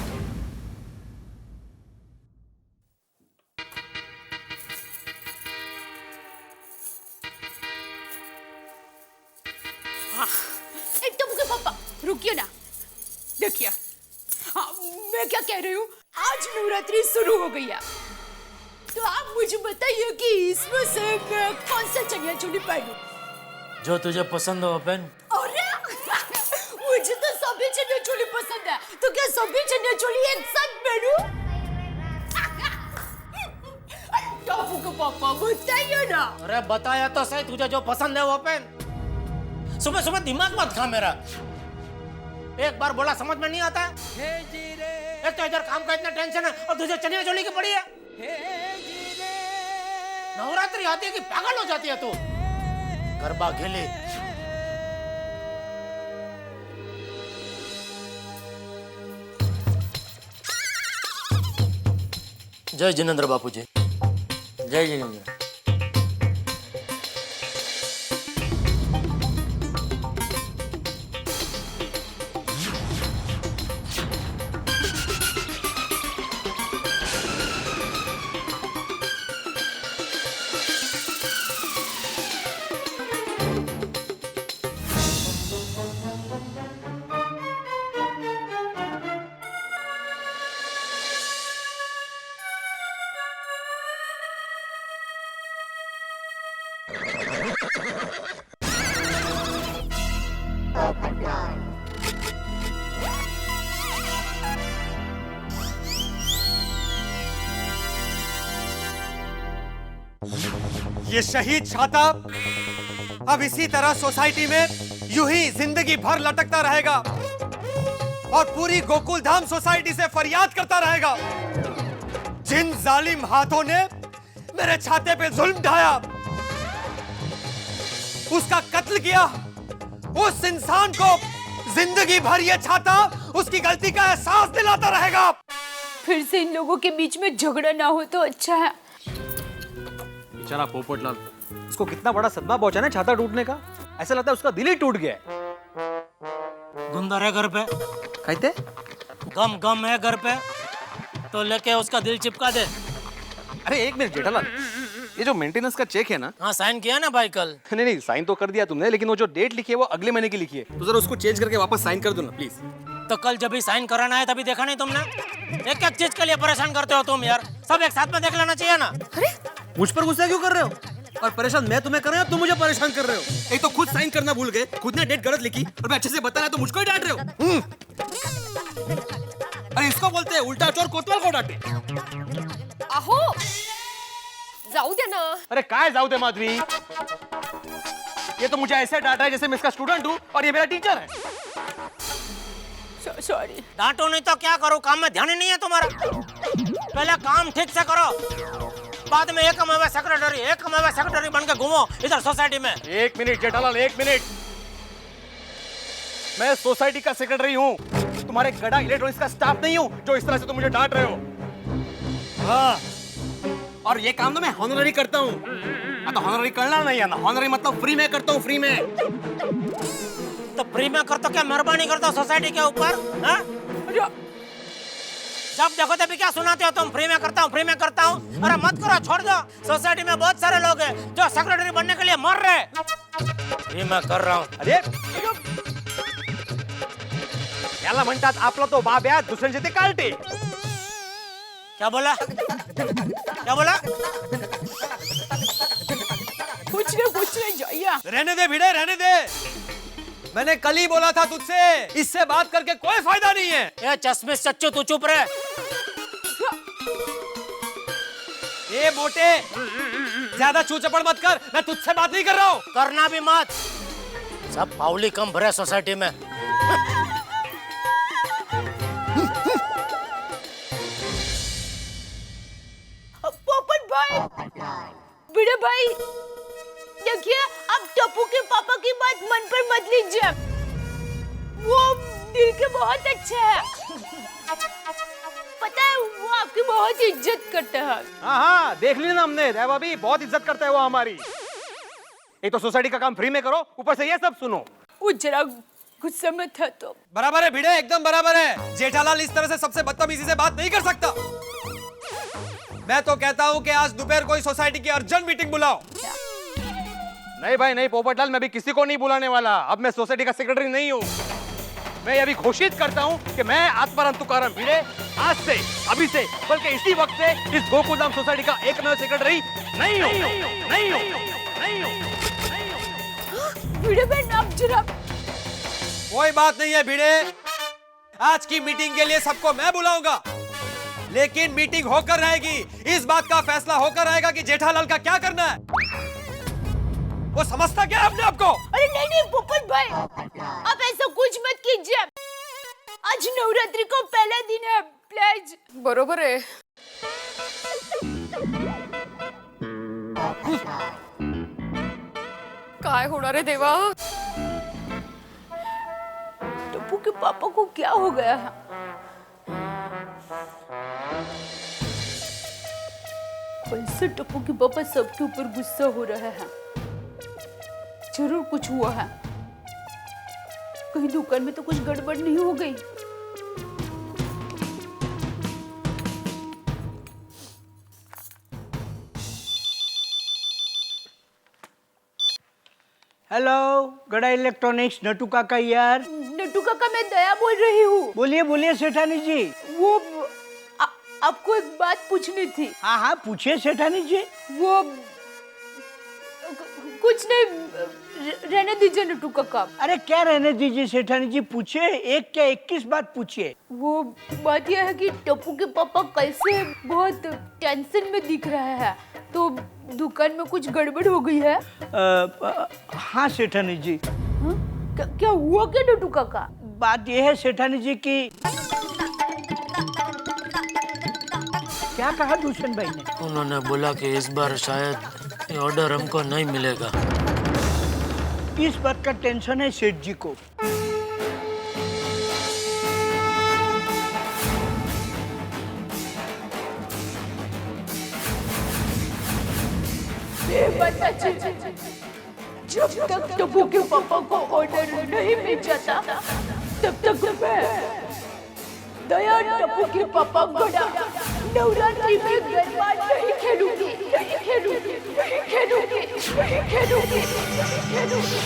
Speaker 3: एकदम के पापा, रुकिए ना। देखिए, मैं क्या कह रही हूँ, आज नवरात्रि शुरू हो गई है, तो आप मुझे बताइए कि इसमें से मैं कौन सा चनिया चोली पहनूं?
Speaker 4: जो तुझे पसंद हो पहन।
Speaker 3: अरे मुझे तो सभी चनिया चोली पसंद है, तो क्या सभी चनिया चोली एक साथ पहनूं? टॉपू का पापा बताइए ना।
Speaker 4: अरे बताया तो सही, तुझे जो पसंद है वो पहन। सुबह सुबह दिमाग मत खा मेरा। एक बार बोला समझ में नहीं आता है। एक तो इधर काम का इतना टेंशन है और तुझे चनिया चोली की पड़ी है। नवरात्रि आती है कि पागल हो जाती है तू। गरबा खेली। जय जिनेंद्र बापू जी। जय जिनेंद्र।
Speaker 14: ये शहीद छाता अब इसी तरह सोसाइटी में यूं ही जिंदगी भर लटकता रहेगा और पूरी गोकुल धाम सोसाइटी से फरियाद करता रहेगा। जिन जालिम हाथों ने मेरे छाते पे जुल्म ढाया, उसका कत्ल किया, उस इंसान को जिंदगी भर ये छाता उसकी गलती का एहसास दिलाता रहेगा।
Speaker 3: फिर से इन लोगों के बीच में झगड़ा ना हो तो अच्छा है।
Speaker 2: बेचारा पोपटलाल, उसको कितना बड़ा सदमा पहुंचा ना छाता टूटने का। ऐसा लगता है उसका दिल ही टूट गया है।
Speaker 4: गुंदर है घर पे।
Speaker 2: कहते
Speaker 4: गम गम है घर पे तो लेके उसका दिल चिपका दे।
Speaker 2: अरे एक मिनट जेठालाल, ये जो मेंटेनेंस का चेक है ना।
Speaker 4: हाँ साइन किया ना भाई कल।
Speaker 2: नहीं नहीं साइन तो कर दिया तुमने, लेकिन वो जो डेट लिखी है वो अगले महीने की लिखी है, तो जरा उसको चेंज करके वापस साइन कर दो ना प्लीज।
Speaker 4: तो कल जब भी साइन कराना है तभी देखा नहीं तुमने? एक एक चीज के लिए परेशान करते हो तुम यार। सब एक साथ में देख लेना चाहिए ना।
Speaker 2: अरे मुझ पर गुस्सा क्यों कर रहे हो? और परेशान मैं तुम्हें कर रहा हूं, तुम मुझे परेशान कर रहे हो। एक तो खुद साइन करना भूल गए, खुद ने डेट गलत लिखी और मैं अच्छे से बता रहा तो मुझको ही डांट रहे हो। अरे इसको बोलते हैं उल्टा चोर कोतवाल को डांटे।
Speaker 7: अहो जाऊ दे ना।
Speaker 2: अरे काय जाऊ दे माधवी, ये तो मुझे ऐसे डांटा है जैसे मैं इसका स्टूडेंट हूँ और ये मेरा टीचर है।
Speaker 3: सॉरी।
Speaker 4: डांटो नहीं तो क्या करो, काम में ध्यान ही नहीं है तुम्हारा। पहले काम ठीक से करो, बाद में एक सेक्रेटरी बन के घूमो इधर सोसाइटी में।
Speaker 2: एक मिनट जेठालाल, एक मिनट। मैं सोसाइटी का सेक्रेटरी हूँ, तुम्हारे गड़ा इलेक्ट्रॉनिक्स का स्टाफ नहीं हूँ जो इस तरह से तुम मुझे डांट रहे हो। हाँ, और ये काम तो मैं हॉनररी करता हूँ। तो हॉनररी करना नहीं है ना, हॉनररी मतलब फ्री में करता हूँ, फ्री में।
Speaker 4: तो फ्री में करता क्या मेहरबानी करता सोसाइटी के ऊपर? जब देखो तभी क्या सुनाते हो तुम? फ्री में करता हूँ, फ्री में करता हूँ। अरे मत करो, छोड़ दो। सोसाइटी में बहुत सारे लोग हैं जो सेक्रेटरी बनने के लिए मर रहे। फ्री में कर रहा हूँ।
Speaker 2: अरे याला म्हणतात आपला तो बाब्या दुसऱ्यांचे ते कालटे।
Speaker 4: क्या बोला? क्या बोला?
Speaker 3: कुछ नहीं जाइया।
Speaker 14: रहने दे भिड़े, रहने दे। मैंने कल ही बोला था तुझसे, इससे बात करके कोई फायदा नहीं है।
Speaker 4: ये चश्मे सच्चू तू चुप रहे।
Speaker 14: ये मोटे ज्यादा चूचपड़ मत कर, मैं तुझसे बात नहीं कर रहा हूँ।
Speaker 4: करना भी मत, सब पावली कम भरे सोसाइटी में।
Speaker 3: पोपट भाई, बड़े भाई, देखिए आप टप्पू के पापा की बात मन पर मत लीजिए, वो दिल के बहुत अच्छे हैं। पता है वो आपकी बहुत इज्जत करते हैं।
Speaker 2: हाँ हाँ देख लिया ना हमने, दया भाभी बहुत इज्जत करता है वो हमारी। एक तो सोसाइटी का काम फ्री में करो, ऊपर से ये सब सुनो।
Speaker 3: वो जरा गुस्से में था तो।
Speaker 14: बराबर है भिड़े, एकदम बराबर है। जेठालाल इस तरह से सबसे बदतमीजी से बात नहीं कर सकता। मैं तो कहता हूँ कि आज दोपहर कोई सोसाइटी की अर्जेंट मीटिंग बुलाओ।
Speaker 2: नहीं भाई नहीं पोपटलाल, मैं भी किसी को नहीं बुलाने वाला। अब मैं सोसाइटी का सेक्रेटरी नहीं हूँ। मैं अभी घोषित करता हूँ कि मैं आत्माराम तुकाराम भिड़े आज से, अभी से, बल्कि इसी वक्त से इस गोकुलधाम सोसाइटी का एकमेव सेक्रेटरी नहीं हूँ।
Speaker 3: भिड़े बहन आप जरा।
Speaker 14: कोई बात नहीं है भिड़े, आज की मीटिंग के लिए सबको मैं बुलाऊंगा, लेकिन मीटिंग होकर रहेगी। इस बात का फैसला होकर रहेगा कि जेठालाल का क्या करना है। वो समझता क्या है अपने आप को?
Speaker 3: अरे नहीं नहीं पोपट भाई, आप ऐसा कुछ मत कीजिए। आज नवरात्रि को पहला दिन है, प्लीज।
Speaker 7: बरोबर आहे. काय होणार आहे देवा?
Speaker 3: टप्पू के पापा को क्या हो गया है? कैसे टप्पू के पापा सबके ऊपर गुस्सा हो रहा है? जरूर कुछ हुआ है। कहीं दुकान में तो कुछ गड़बड़ नहीं हो गई?
Speaker 11: हेलो, गड़ा इलेक्ट्रॉनिक्स, नटू काका यार।
Speaker 3: नटू काका, मैं दया बोल रही हूँ।
Speaker 11: बोलिए बोलिए सेठानी जी।
Speaker 3: वो आपको एक बात पूछनी थी।
Speaker 11: हाँ हाँ पूछिए सेठानी जी।
Speaker 3: वो कुछ नहीं, रहने दीजिए नटू काका।
Speaker 11: अरे क्या रहने दीजिए सेठानी जी, पूछिए। एक क्या 21 बात पूछिए।
Speaker 3: वो बात यह है कि टप्पू के पापा कल से बहुत टेंशन में दिख रहे हैं, तो दुकान में कुछ गड़बड़ हो गई है।
Speaker 11: हाँ सेठानी जी।
Speaker 3: क्या हुआ क्या नटू काका?
Speaker 11: बात यह है सेठानी जी की। क्या कहा दूषण भाई ने?
Speaker 4: उन्होंने बोला कि इस बार शायद ये ऑर्डर हमको नहीं मिलेगा।
Speaker 11: इस बात का टेंशन है सेठ जी को।
Speaker 3: जब तक टप्पू के पापा को ऑर्डर नहीं मिल जाता, तब तक मैं दया टप्पू के पापा गड़ा नवरात्रि में गरबा नहीं खेलूंगी, नहीं खेलूंगी, नहीं खेलूंगी, नहीं खेलूंगी, नहीं खेलूंगी।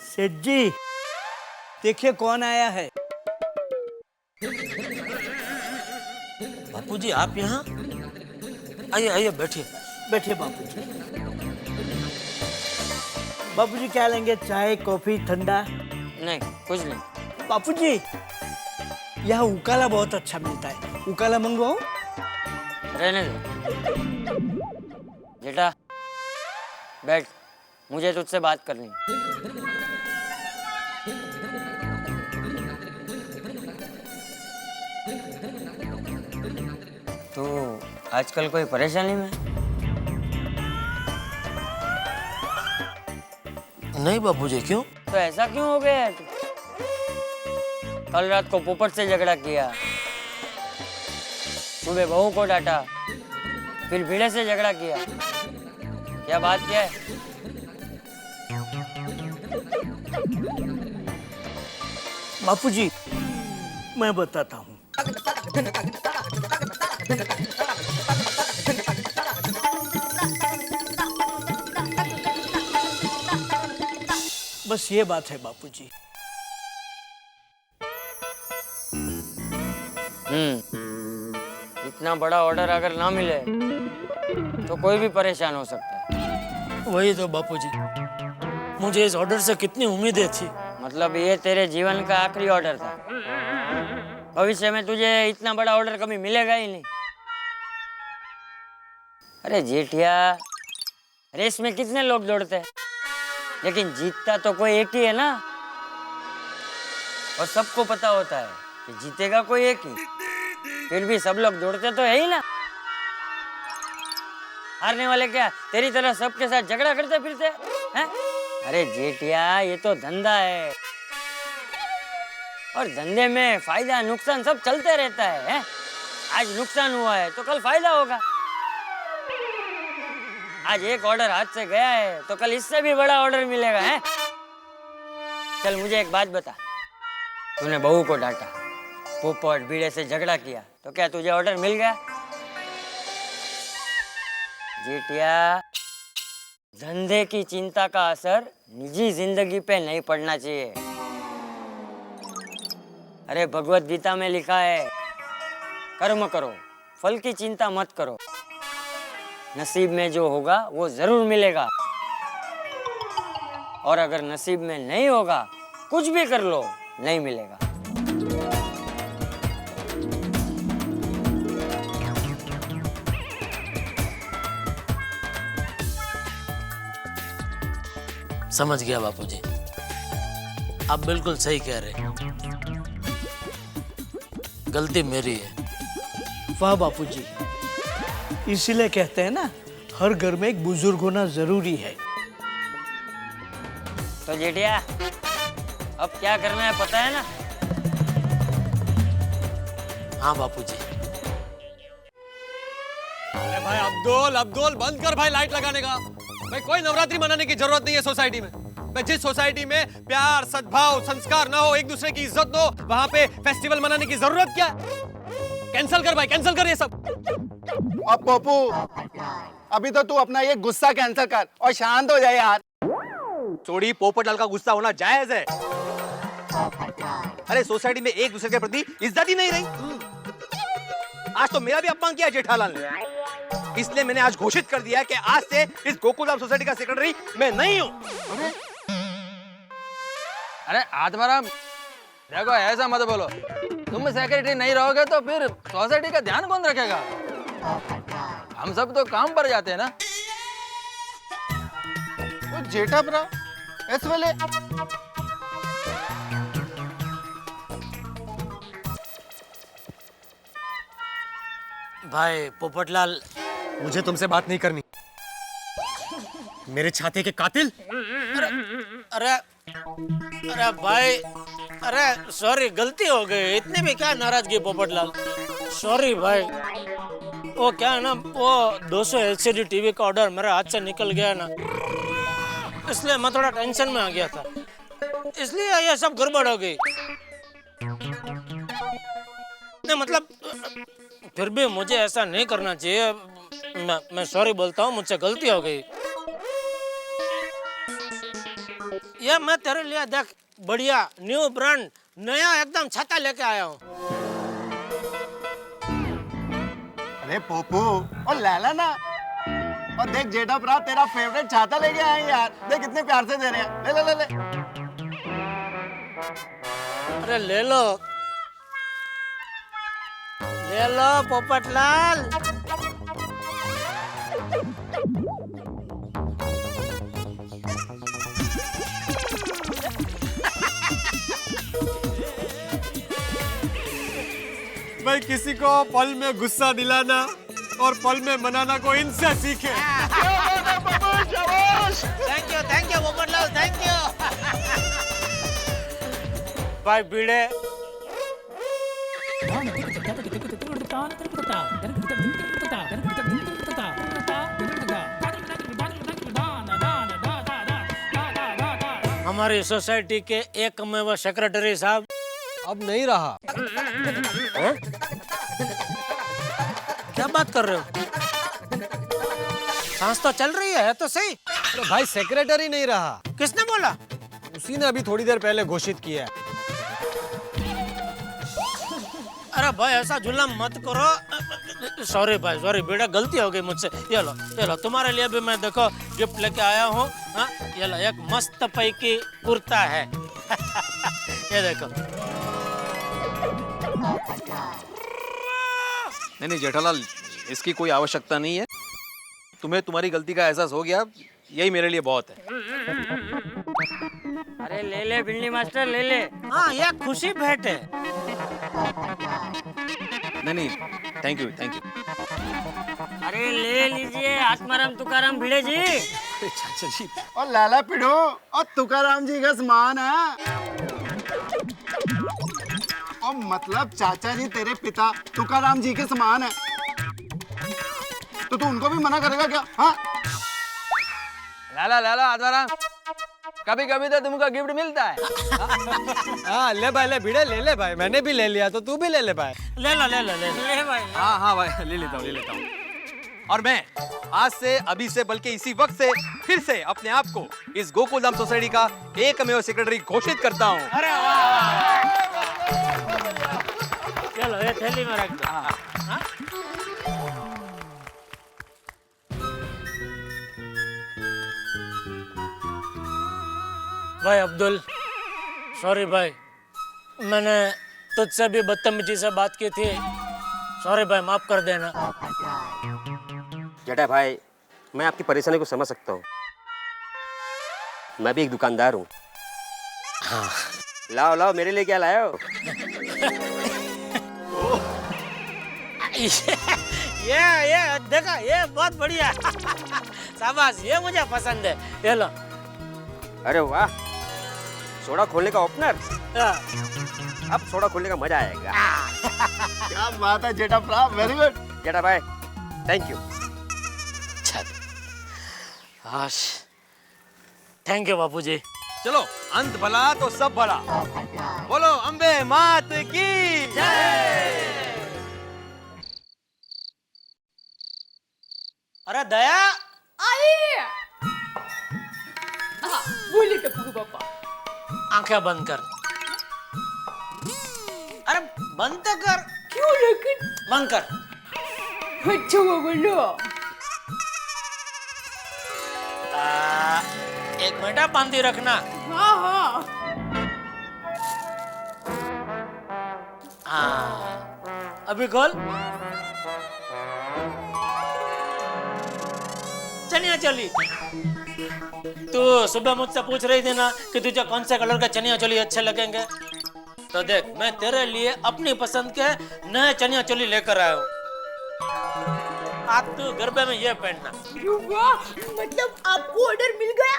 Speaker 11: सेठ जी देखिए कौन आया है।
Speaker 4: बापूजी आप यहाँ? आइए आइए बैठिए।
Speaker 11: बैठिए बापूजी। बापूजी क्या लेंगे, चाय कॉफी ठंडा?
Speaker 4: नहीं कुछ नहीं।
Speaker 11: बापूजी यहाँ उकाला बहुत अच्छा मिलता है, उकाला मंगवाओ?
Speaker 4: रहने दो। बेटा बैठ, मुझे तुझसे बात करनी है। तो आजकल कोई परेशानी में? नहीं बाबूजी, क्यों? तो ऐसा क्यों हो गया है? कल रात को पोपट से झगड़ा किया, सुबह बहू को डांटा, फिर भिड़े से झगड़ा किया। क्या बात क्या है?
Speaker 11: बापूजी मैं बताता हूँ। बस ये बात है बापूजी।
Speaker 4: इतना बड़ा ऑर्डर अगर ना मिले तो कोई भी परेशान हो सकता है। वही तो बापूजी, मुझे इस ऑर्डर से कितनी उम्मीदें थी। मतलब ये तेरे जीवन का आखिरी ऑर्डर था। भविष्य में तुझे इतना बड़ा ऑर्डर कभी मिलेगा ही नहीं। अरे जेठिया, रेस में कितने लोग दौड़ते हैं, लेकिन जीतता तो कोई एक ही है ना। और सबको पता होता है कि जीतेगा कोई एक ही, फिर भी सब लोग दौड़ते तो है ही ना। हारने वाले क्या तेरी तरह सबके साथ झगड़ा करते फिरते हैं? अरे जेठिया, ये तो धंधा है, और धंधे में फायदा नुकसान सब चलते रहता है। आज नुकसान हुआ है तो कल फायदा होगा। आज एक ऑर्डर हाथ से गया है तो कल इससे भी बड़ा ऑर्डर मिलेगा है। चल मुझे एक बात बता, तूने बहू को डांटा, पोपट बीड़े से झगड़ा किया, तो क्या तुझे ऑर्डर मिल गया? जेठिया, धंधे की चिंता का असर निजी जिंदगी पे नहीं पड़ना चाहिए। अरे भगवत गीता में लिखा है,
Speaker 16: कर्म करो, फल की चिंता मत करो। नसीब में जो होगा वो जरूर मिलेगा, और अगर नसीब में नहीं होगा, कुछ भी कर लो, नहीं मिलेगा।
Speaker 4: समझ गया बापूजी, आप बिल्कुल सही कह रहे हैं। गलती मेरी है।
Speaker 11: वाह बापूजी, इसीलिए कहते हैं ना, हर घर में एक बुजुर्ग होना जरूरी है।
Speaker 16: तो जेठिया, अब क्या करना है पता है ना?
Speaker 4: हाँ बापूजी।
Speaker 15: अरे भाई अब्दुल, अब्दुल बंद कर भाई लाइट लगाने का। भाई कोई नवरात्रि मनाने की जरूरत नहीं है सोसाइटी में। भाई जिस सोसाइटी में प्यार, सद्भाव, संस्कार ना हो, एक दूसरे की इज्जत हो, वहां पे फेस्टिवल मनाने की जरूरत क्या? कैंसिल कर भाई, कैंसिल कर ये सब।
Speaker 9: अब पप्पू, अभी तो तू अपना ये गुस्सा कैंसिल कर और शांत हो जाए यार।
Speaker 2: चोरी पोपटलाल का गुस्सा होना जायज है। अरे सोसाइटी में एक दूसरे के प्रति इज्जत ही नहीं रही। आज तो मेरा भी अपमान किया जेठालाल ने, इसलिए मैंने आज घोषित कर दिया है कि आज से इस गोकुलधाम सोसाइटी का सेक्रेटरी मैं नहीं हूं।
Speaker 15: अरे आत्माराम, देखो ऐसा मत बोलो। तुम सेक्रेटरी नहीं रहोगे तो फिर सोसाइटी का ध्यान कौन रखेगा? हम सब तो काम पर जाते हैं ना।
Speaker 9: वो जेठा भरा इस वेले
Speaker 4: भाई पोपटलाल,
Speaker 6: मुझे तुमसे बात नहीं करनी। मेरे छाते के कातिल।
Speaker 4: अरे अरे भाई, अरे सॉरी, गलती हो गई। इतनी भी क्या नाराजगी पोपटलाल? सॉरी भाई। वो क्या है ना, वो 200 एलसीडी टीवी का ऑर्डर मेरे हाथ से निकल गया ना, इसलिए मैं थोड़ा टेंशन में आ गया था, इसलिए ये सब गड़बड़ हो गई। नहीं मतलब, फिर भी मुझे ऐसा नहीं करना चाहिए। मैं सॉरी बोलता हूँ, मुझसे गलती हो गई। ये मैं तेरे लिए देख, बढ़िया न्यू ब्रांड, नया एकदम छाता लेके आया हूँ।
Speaker 9: अरे पोपू, और लैला ना, और देख जेठा भरा तेरा फेवरेट छाता लेके आए हैं यार। देख कितने प्यार से दे रहे हैं। ले ले ले ले।
Speaker 4: अरे ले लो, ले लो पोपटलाल।
Speaker 14: भाई किसी को पल में गुस्सा दिलाना और पल में मनाना को इनसे सीखे।
Speaker 4: Thank you Popatlal, thank you. भाई बीड़े, हमारी सोसाइटी के एकमेव सेक्रेटरी साहब
Speaker 15: अब नहीं रहा।
Speaker 4: क्या बात कर रहे हो? सांस तो चल रही है तो सही।
Speaker 15: तो भाई सेक्रेटरी नहीं रहा।
Speaker 4: किसने बोला?
Speaker 15: उसी ने अभी थोड़ी देर पहले घोषित किया है।
Speaker 4: अरे भाई ऐसा जुल्म मत करो। सॉरी भाई, सॉरी बेटा, गलती हो गई मुझसे। ये लो तुम्हारे लिए भी मैं देखो गिफ्ट लेके आया हूँ। ये लो, एक मस्त पैकी कुर्ता है। ये देखो।
Speaker 2: नहीं जेठालाल, इसकी कोई आवश्यकता नहीं है। तुम्हें तुम्हारी गलती का एहसास हो गया, यही मेरे लिए बहुत है।
Speaker 16: अरे ले ले भिंडी मास्टर, ले ले।
Speaker 4: हाँ, ये खुशी भेंट है।
Speaker 2: नहीं, थैंक यू।
Speaker 16: अरे ले लीजिए आत्माराम तुकाराम भिड़े जी।
Speaker 2: चाचा जी,
Speaker 9: और लाला पिढ़ो और तुकाराम जी का समान है। और मतलब चाचा जी तेरे पिता तुकाराम जी के समान है, तो तू उनको भी मना करेगा क्या? हाँ
Speaker 15: लाला आत्माराम, कभी कभी तो तुमको गिफ्ट मिलता है।
Speaker 14: हाँ ले भाई, ले भिड़े, ले ले भाई। मैंने भी ले लिया तो तू भी ले ले भाई।
Speaker 4: ले लो
Speaker 16: भाई।
Speaker 2: हाँ भाई, ले लेता हूँ। और मैं आज से, अभी से, बल्कि इसी वक्त से फिर से अपने आप को इस गोकुलधाम सोसाइटी का एकमेव सेक्रेटरी घोषित करता हूँ।
Speaker 4: अरे वाह। ये थैली में रख दो। हाँ? भाई अब्दुल, सॉरी भाई, मैंने तुझसे भी बदतमीजी से बात की थी। सॉरी भाई, माफ कर देना।
Speaker 6: जेठा भाई, मैं आपकी परेशानी को समझ सकता हूँ। मैं भी एक दुकानदार हूँ। हाँ। लाओ लाओ, मेरे लिए क्या लाए हो?
Speaker 4: ये देखा, ये बहुत बढ़िया। शाबाश, ये मुझे पसंद है। ये लो।
Speaker 6: अरे वाह, सोडा खोलने का ओपनर। अब सोडा खोलने का मजा आएगा।
Speaker 9: क्या बात है जेठा भ्रा, वेरी गुड।
Speaker 6: जेठा भाई, thank you.
Speaker 4: Thank you Bapuji.
Speaker 2: चलो, अंत भला तो सब भला। बोलो अम्बे मात की जय।
Speaker 4: अरे दया,
Speaker 3: आई। बोले टप्पू पापा।
Speaker 4: आंखें बंद कर। अरे बंद तो कर।
Speaker 3: क्यों लेकिन?
Speaker 4: बंद कर।
Speaker 3: अच्छा बोलो।
Speaker 4: एक मिनट बांधी रखना।
Speaker 3: हाँ हाँ।
Speaker 4: अभी खोल। चनिया चोली। तू सुबह मुझसे पूछ रही थी ना कि तुझे कौन से कलर का चनिया चोली अच्छे लगेंगे, तो देख मैं तेरे लिए अपनी पसंद के नए चनिया चोली लेकर आया हूँ। आप तू गरबे में ये पहनना।
Speaker 3: मतलब आपको ऑर्डर मिल गया?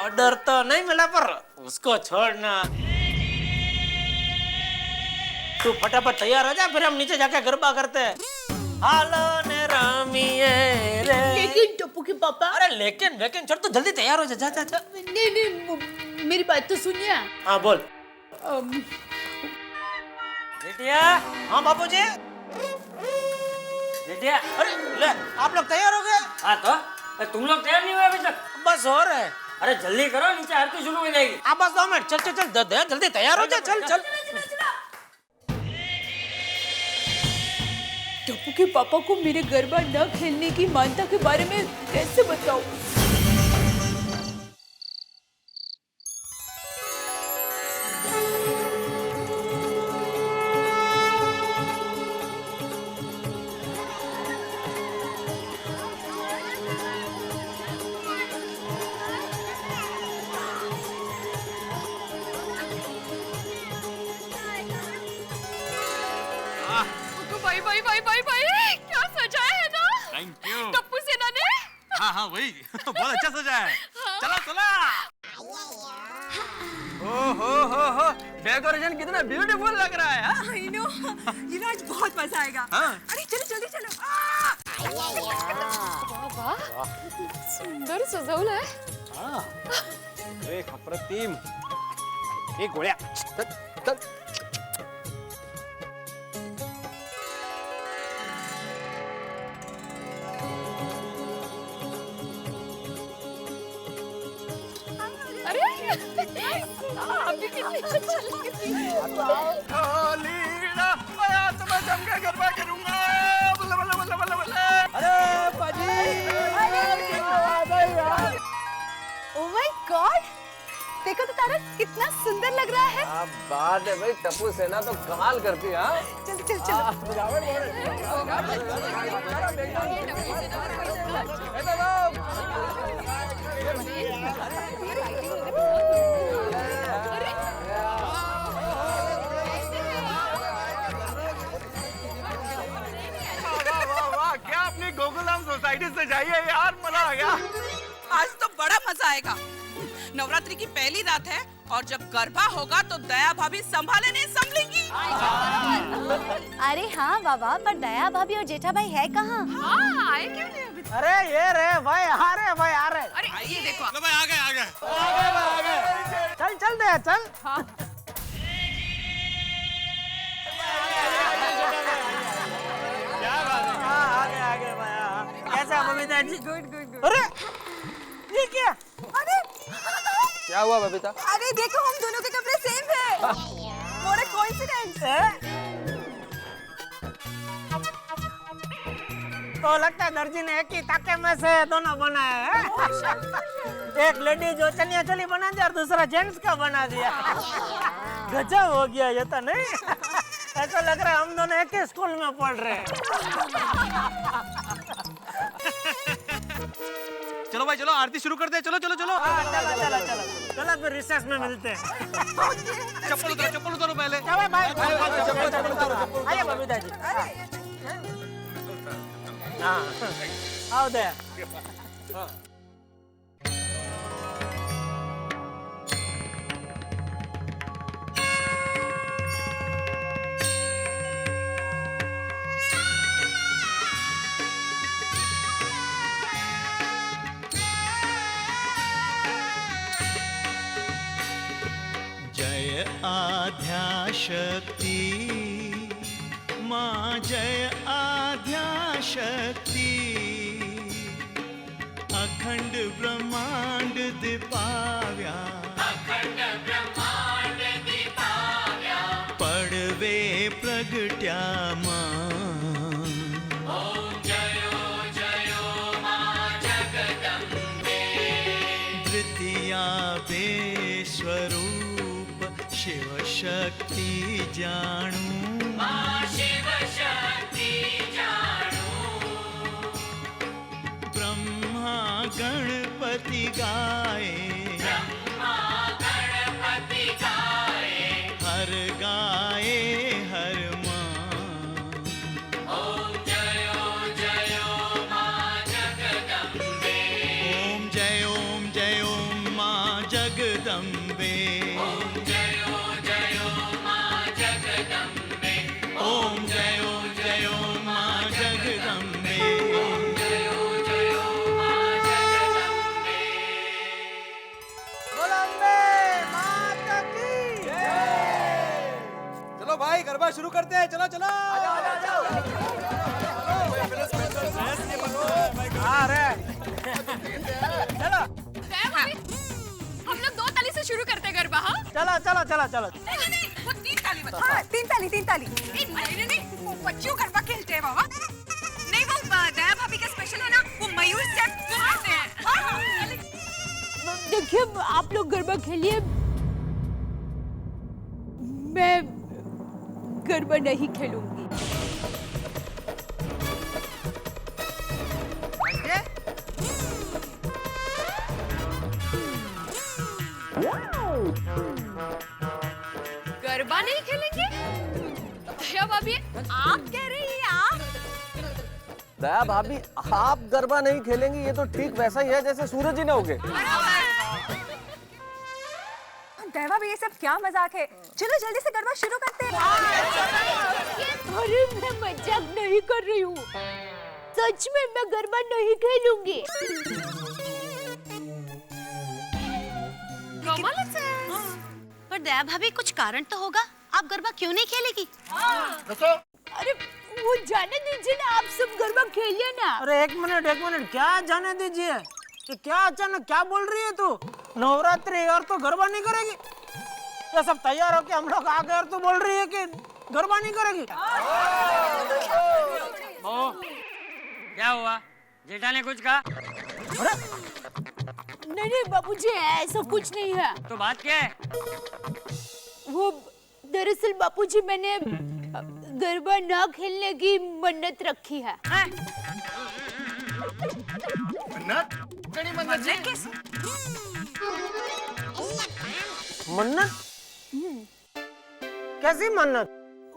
Speaker 4: ऑर्डर तो नहीं मिला, पर उसको छोड़ना। तू फटाफट तैयार हो जा, फिर हम नीचे जाके गरबा करते हैं। हालो ने रामिये रे।
Speaker 3: लेकिन टप्पू के पापा।
Speaker 4: अरे लेकिन छोड़, तू जल्दी तैयार हो जा। जा जा जा।
Speaker 3: नहीं, मेरी बात तो सुनिए।
Speaker 4: हाँ बोल। बेटिया। हाँ बापूजी। बेटिया, अरे ले, आप लोग तैयार हो गए?
Speaker 16: हाँ तो तुम लोग तैयार नहीं हुए अभी तक?
Speaker 4: बस हो रहे।
Speaker 16: अरे जल्दी करो, नीचे आरती शुरू हो जाएगी।
Speaker 4: आप बस 2 मिनट। चल जल्दी तैयार हो जा। चल।
Speaker 3: टप्पू के पापा को मेरे गरबा न खेलने की मान्यता के बारे में कैसे बताऊं?
Speaker 7: भाई क्या सजाया है ना।
Speaker 2: थैंक यू
Speaker 7: टप्पू सेना ने।
Speaker 2: हाँ वही बहुत अच्छा सजा है। चला हो डेकोरेशन कितना ब्यूटीफुल लग रहा है।
Speaker 8: I know, ये ना आज बहुत मजा आएगा। अरे चलो जल्दी चलो।
Speaker 7: वाह, सुंदर सजवलं आहे।
Speaker 2: अरे अप्रतिम। एक गोळ्या चल।
Speaker 7: अभी कितनी अच्छी लगी।
Speaker 14: तो मैं जम के गरबा करूंगा।
Speaker 11: अरे पाजी।
Speaker 8: Oh my God, देखो तो तारा कितना सुंदर लग रहा है।
Speaker 15: अब बात है भाई, टप्पू सेना तो कमाल करती है। हाँ
Speaker 14: क्या अपनी गोकुलधाम सोसाइटी से जाइए यार, मजा आ गया।
Speaker 17: आज तो बड़ा मजा आएगा। नवरात्रि की पहली रात है और जब गरबा होगा तो दया भाभी संभाले नहीं संभलेंगी।
Speaker 5: अरे हाँ बाबा, पर दया भाभी और जेठा भाई है कहाँ?
Speaker 7: हाँ, आए क्यों नहीं अभी?
Speaker 4: अरे ये रे भाई, आ रहे।
Speaker 7: अरे ये देखो।
Speaker 15: लो भाई, आ गए।
Speaker 4: चल दे चल। आगे भाई। कैसा बबीता जी? गुड। अरे ये क्या?
Speaker 8: अरे
Speaker 15: क्या हुआ बबीता?
Speaker 8: अरे देखो, हम दोनों के कपड़े सेम है। What a coincidence!
Speaker 4: तो लगता है दर्जी ने एक ही ताके में से दोनों बनाए हैं। एक लेडी जो चनिया चोली बना दिया और दूसरा जेंट्स का बना दिया। गजब हो गया ये तो नहीं। ऐसा लग रहा है हम दोनों एक ही स्कूल में पढ़ रहे हैं।
Speaker 2: चलो भाई चलो आरती शुरू करते हैं। चलो चलो चलो
Speaker 4: चलो फिर रिसेस में मिलते हैं।
Speaker 2: चप्पल उतारो पहले।
Speaker 4: आइए बबीता जी। हाँ आओ दे।
Speaker 1: जय आद्याशक्ति माँ जय आद्याशक्ति अखंड ब्रह्मांड दिपाव्या पडवे प्रगट्या माँ द्वितीया स्वरूप शिव शक्ति जानू ब्रह्मा गणपति गाए हर गाए हर माँ ओम जय ओम माँ जगदम्बे ओम जय ओम माँ जगदम्बे
Speaker 2: चलो भाई गरबा शुरू करते हैं। चलो चलो
Speaker 4: चलो
Speaker 7: हम लोग 2 ताली से शुरू करते हैं गरबा। हाँ
Speaker 4: चलो चलो चलो चलो।
Speaker 17: नहीं वो 3 ताली बता।
Speaker 8: हाँ 3 ताली 3 ताली।
Speaker 17: नहीं वो बच्चियों गरबा खेलते हैं बाबा। नहीं वो दया भाभी का स्पेशल है ना, वो मयूर स्टेप करते हैं।
Speaker 3: देखिए आप लोग गरबा खेलिए, मैं गरबा नहीं खेलूंगी।
Speaker 7: गरबा नहीं खेलेंगे? दया भाभी आप कह रही हैं आप?
Speaker 15: दया भाभी आप गरबा नहीं खेलेंगी, ये तो ठीक वैसा ही है जैसे सूरज जी ने होगे।
Speaker 8: देवा भी ये सब क्या मजाक है, चलो जल्दी से गरबा शुरू करते हैं।
Speaker 3: अरे मैं मजाक नहीं कर रही हूँ, सच में मैं गरबा नहीं खेलूंगी।
Speaker 5: पर दया भाभी कुछ कारण तो होगा, आप गरबा क्यों नहीं खेलेगी?
Speaker 3: अरे वो जाने दीजिए ना, आप सब गरबा खेलिए ना।
Speaker 4: अरे एक मिनट क्या जाने दीजिए? कि क्या अचानक क्या बोल रही है तू? नवरात्रि और तो गरबा नहीं करेगी? ये सब तैयार होके हम लोग आ गए और तू बोल रही है कि गरबा नहीं करेगी?
Speaker 16: क्या हुआ? जेठा ने कुछ कहा?
Speaker 3: नहीं बाबूजी ऐसा कुछ नहीं है।
Speaker 16: तो बात क्या है?
Speaker 3: वो दरअसल बापूजी मैंने गरबा ना खेलने की मन्नत रखी है।
Speaker 4: मन्नत? कैसी मन्नत?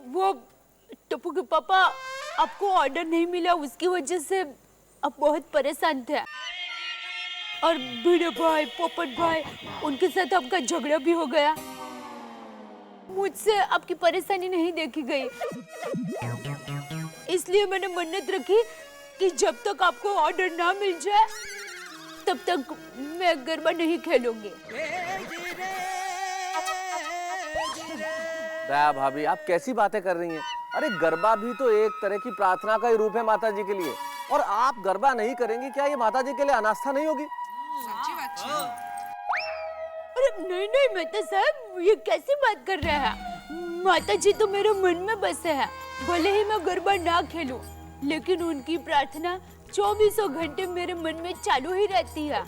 Speaker 3: वो टप्पू के पापा आपको ऑर्डर नहीं मिला, उसकी वजह से आप बहुत परेशान थे, और भिड़े भाई पोपट भाई उनके साथ आपका झगड़ा भी हो गया। मुझसे आपकी परेशानी नहीं देखी गई, इसलिए मैंने मन्नत रखी कि जब तक आपको ऑर्डर ना मिल जाए तब तक मैं गरबा नहीं खेलूंगी।
Speaker 15: दया भाभी आप कैसी बातें कर रही हैं? अरे गरबा भी तो एक तरह की प्रार्थना का ही रूप है माता जी के लिए, और आप गरबा नहीं करेंगी, क्या ये माता जी के लिए अनास्था नहीं होगी?
Speaker 17: सच्ची बात।
Speaker 3: अरे नहीं मेहता साहब, ये कैसी बात कर रहे हैं? माता जी तो मेरे मन में बसे हैं, भले ही मैं गरबा ना खेलूं, लेकिन उनकी प्रार्थना 24 घंटे मेरे मन में चालू ही रहती है।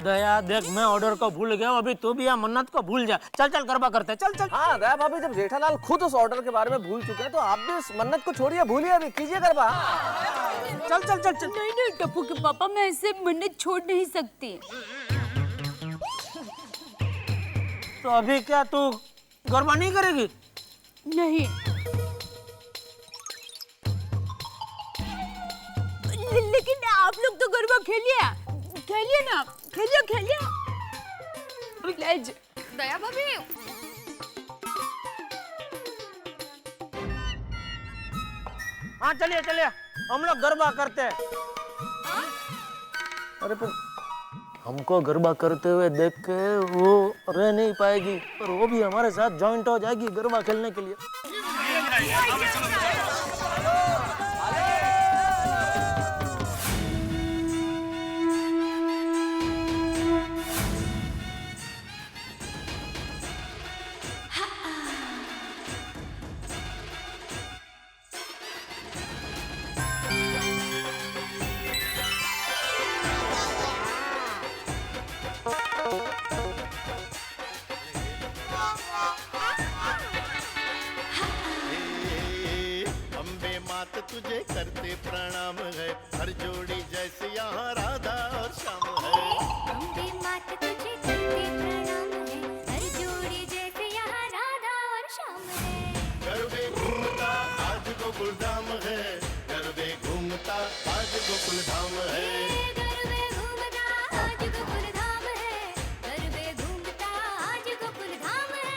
Speaker 4: दया देख, मैं ऑर्डर को भूल गया, अभी तू भी यहाँ मन्नत को भूल जा। चल चल गरबा करते, चल चल।
Speaker 18: हाँ दया भाभी, जब जेठालाल खुद उस ऑर्डर के बारे में भूल चुके हैं तो आप भी इस मन्नत को छोड़िए, भूलिए, अभी कीजिए गरबा।
Speaker 4: चल चल चल चल।
Speaker 3: नहीं नहीं टप्पू के पापा, मैं ऐसे मन्नत छोड़ नहीं सकती।
Speaker 4: तो अभी क्या तू गरबा नहीं करेगी?
Speaker 3: नहीं। लेकिन आप लोग तो गरबा खेलिए ना, खेलिए।
Speaker 7: दया भाभी,
Speaker 4: हाँ चलिए, हम लोग गरबा करते हैं। अरे पर हमको गरबा करते हुए देख के वो रह नहीं पाएगी, पर वो भी हमारे साथ ज्वाइंट हो जाएगी गरबा खेलने के लिए।
Speaker 1: अम्बे मात तुझे करते प्रणाम है, हर जोड़ी जैसे यहाँ राधा और श्याम है।
Speaker 5: अम्बे मात तुझे करते प्रणाम है, हर जोड़ी जैसे यहाँ राधा और श्याम है।
Speaker 1: गरबे घूमता आज गोकुल धाम है, गरबे घूमता आज गोकुल धाम है।
Speaker 5: गरबे घूमता आज गोकुल धाम है, गरबे घूमता आज गोकुल धाम है।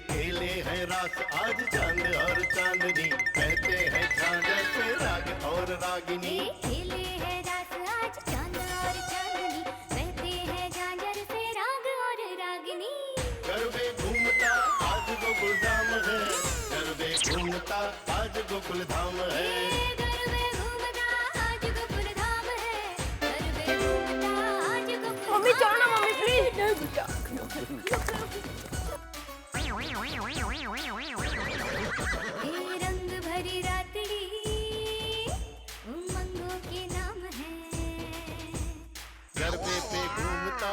Speaker 1: खेले हैं रास आज चांद और चांदनी, कहते हैं झांझर से राग और रागिनी।
Speaker 5: खेले हैं रास आज चांद और चांदनी, कहते हैं झांझर से राग और रागिनी।
Speaker 1: गरबे घूमता आज गोकुल धाम है, गरबे घूमता आज गोकुल धाम है।
Speaker 5: गरबे घूमता आज गोकुल धाम है, गरबे घूमता आज गोकुल।
Speaker 3: मम्मी चलो ना मम्मी, प्लीज। नहीं बेटा।
Speaker 5: रंग भरी रातड़ी उमंगों के नाम है।
Speaker 1: गरबे पे घूमता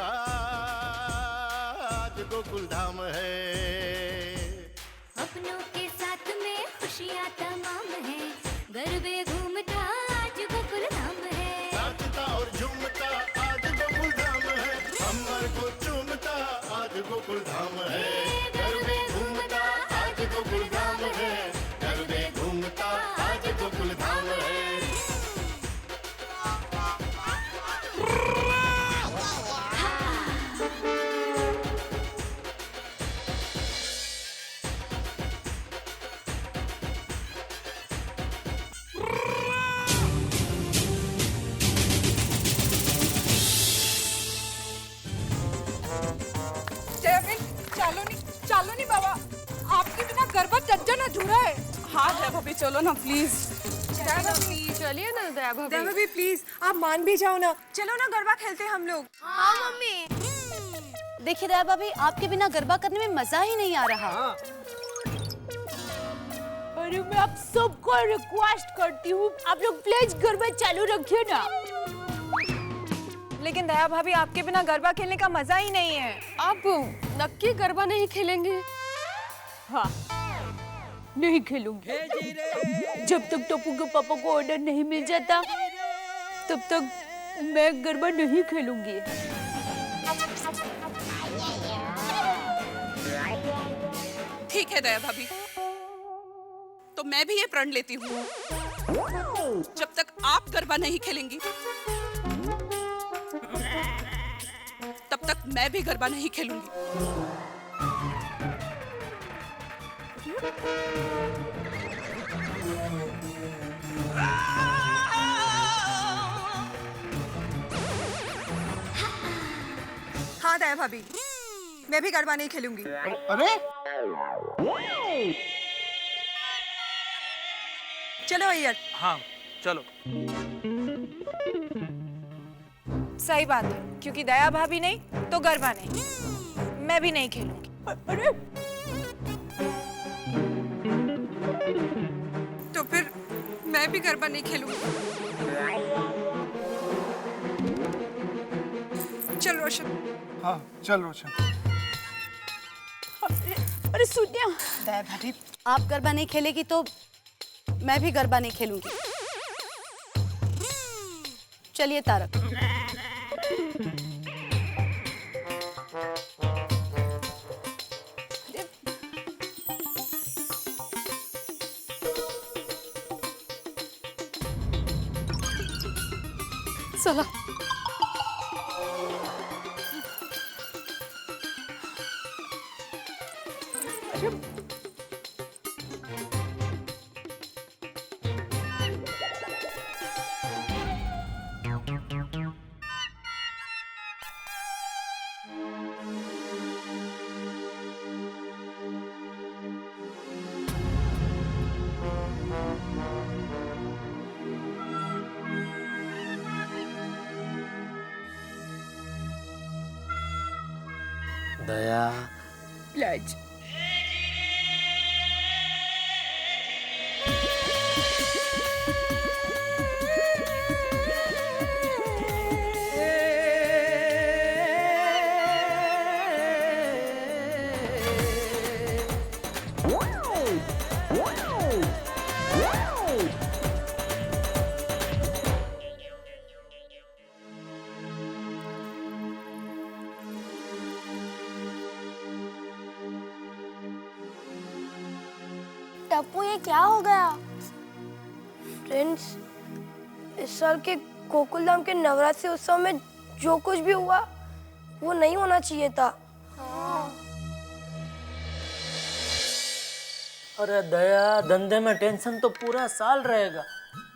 Speaker 1: आज गोकुल धाम है।
Speaker 5: अपनों के साथ में खुशियाँ तमाम है, गरबे घूमता आज गोकुल धाम है।
Speaker 1: नाचता और झूमता आज गोकुल धाम है, अमर को चूमता आज गोकुल धाम है। गरबे घूमता आज गोकुल धाम है, गरबे घूमता आज गोकुल धाम है।
Speaker 17: चलो नहीं बाबा, आपके बिना गरबा चज्जा ना झूरा है। हाँ दया भाभी चलो ना प्लीज।
Speaker 7: चलिए ना दया भाभी।
Speaker 8: दया भाभी प्लीज, आप मान भी जाओ ना, चलो ना गरबा खेलते हैं हम लोग।
Speaker 3: हाँ मम्मी। देखिए दया भाभी, आपके बिना गरबा करने में मजा ही नहीं आ रहा। अरे मैं आप सबको रिक्वेस्ट करती हूँ, आप लोग प्लीज गरबा चालू रखिए ना।
Speaker 8: लेकिन दया भाभी, आपके बिना गरबा खेलने का मजा ही नहीं है।
Speaker 7: आप नक्की गरबा नहीं खेलेंगे?
Speaker 3: हाँ, नहीं खेलूंगी। जब तक टप्पू के पापा को ऑर्डर नहीं मिल जाता तब तक मैं गरबा नहीं खेलूंगी।
Speaker 17: ठीक है दया भाभी, तो मैं भी ये प्रण लेती हूँ, जब तक आप गरबा नहीं खेलेंगी तब तक मैं भी गरबा नहीं खेलूंगी।
Speaker 8: हाँ दया भाभी, मैं भी गरबा नहीं खेलूंगी।
Speaker 9: अरे
Speaker 8: चलो अय्यर।
Speaker 14: हाँ चलो।
Speaker 8: सही बात है, क्योंकि दया भाभी नहीं तो गरबा नहीं, मैं भी नहीं खेलूंगी।
Speaker 3: अरे
Speaker 8: तो फिर मैं भी गरबा नहीं खेलूंगी। चल रोशन।
Speaker 9: हाँ चल रोशन।
Speaker 3: अरे सुनिया,
Speaker 19: दया भाभी आप गरबा नहीं खेलेगी तो मैं भी गरबा नहीं खेलूंगी। चलिए तारक।
Speaker 7: चला।
Speaker 4: दया
Speaker 3: लाज।
Speaker 5: टप्पू ये क्या हो गया? फ्रेंड्स, इस साल के गोकुलधाम के नवरात्रि उत्सव में जो कुछ भी हुआ वो नहीं होना चाहिए था।
Speaker 4: अरे दया, धंधे में टेंशन तो पूरा साल रहेगा,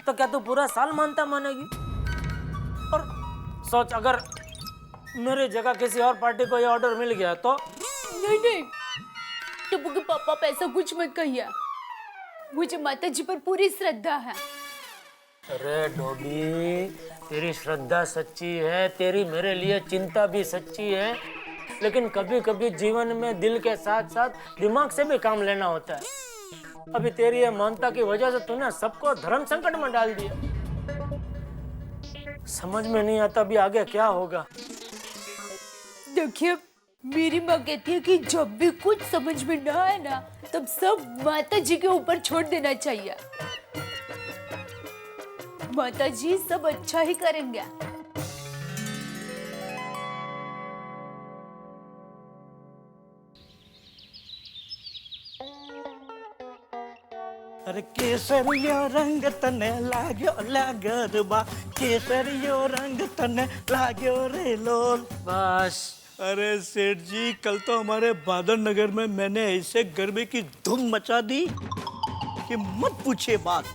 Speaker 4: तो क्या तू पूरा साल मानता मानेगी? और सोच, अगर मेरी जगह किसी और पार्टी को ये ऑर्डर मिल गया तो?
Speaker 3: नहीं नहीं, टप्पू के पापा पे ऐसा कुछ मत कहिए, मुझे माता जी पर पूरी श्रद्धा है।
Speaker 4: अरे डोगी, तेरी श्रद्धा सच्ची है, तेरी मेरे लिए चिंता भी सच्ची है, लेकिन कभी कभी जीवन में दिल के साथ साथ दिमाग से भी काम लेना होता है। अभी तेरी ये मानता की वजह से तूने सबको धर्म संकट में डाल दिया। समझ में नहीं आता अभी आगे क्या होगा।
Speaker 3: देखिए, मेरी माँ कहती है कि जब भी कुछ समझ में ना आए ना, तब सब माता जी के ऊपर छोड़ देना चाहिए। माता जी सब अच्छा ही करेंगे।
Speaker 11: अरे केसरियो रंग तने लाग्यो गरबा, केसरियो रंग तने लाग्यो रे लोल।
Speaker 4: बस।
Speaker 11: अरे सेठ जी, कल तो हमारे बादल नगर में मैंने ऐसे गरबे की धूम मचा दी कि मत पूछिए बात।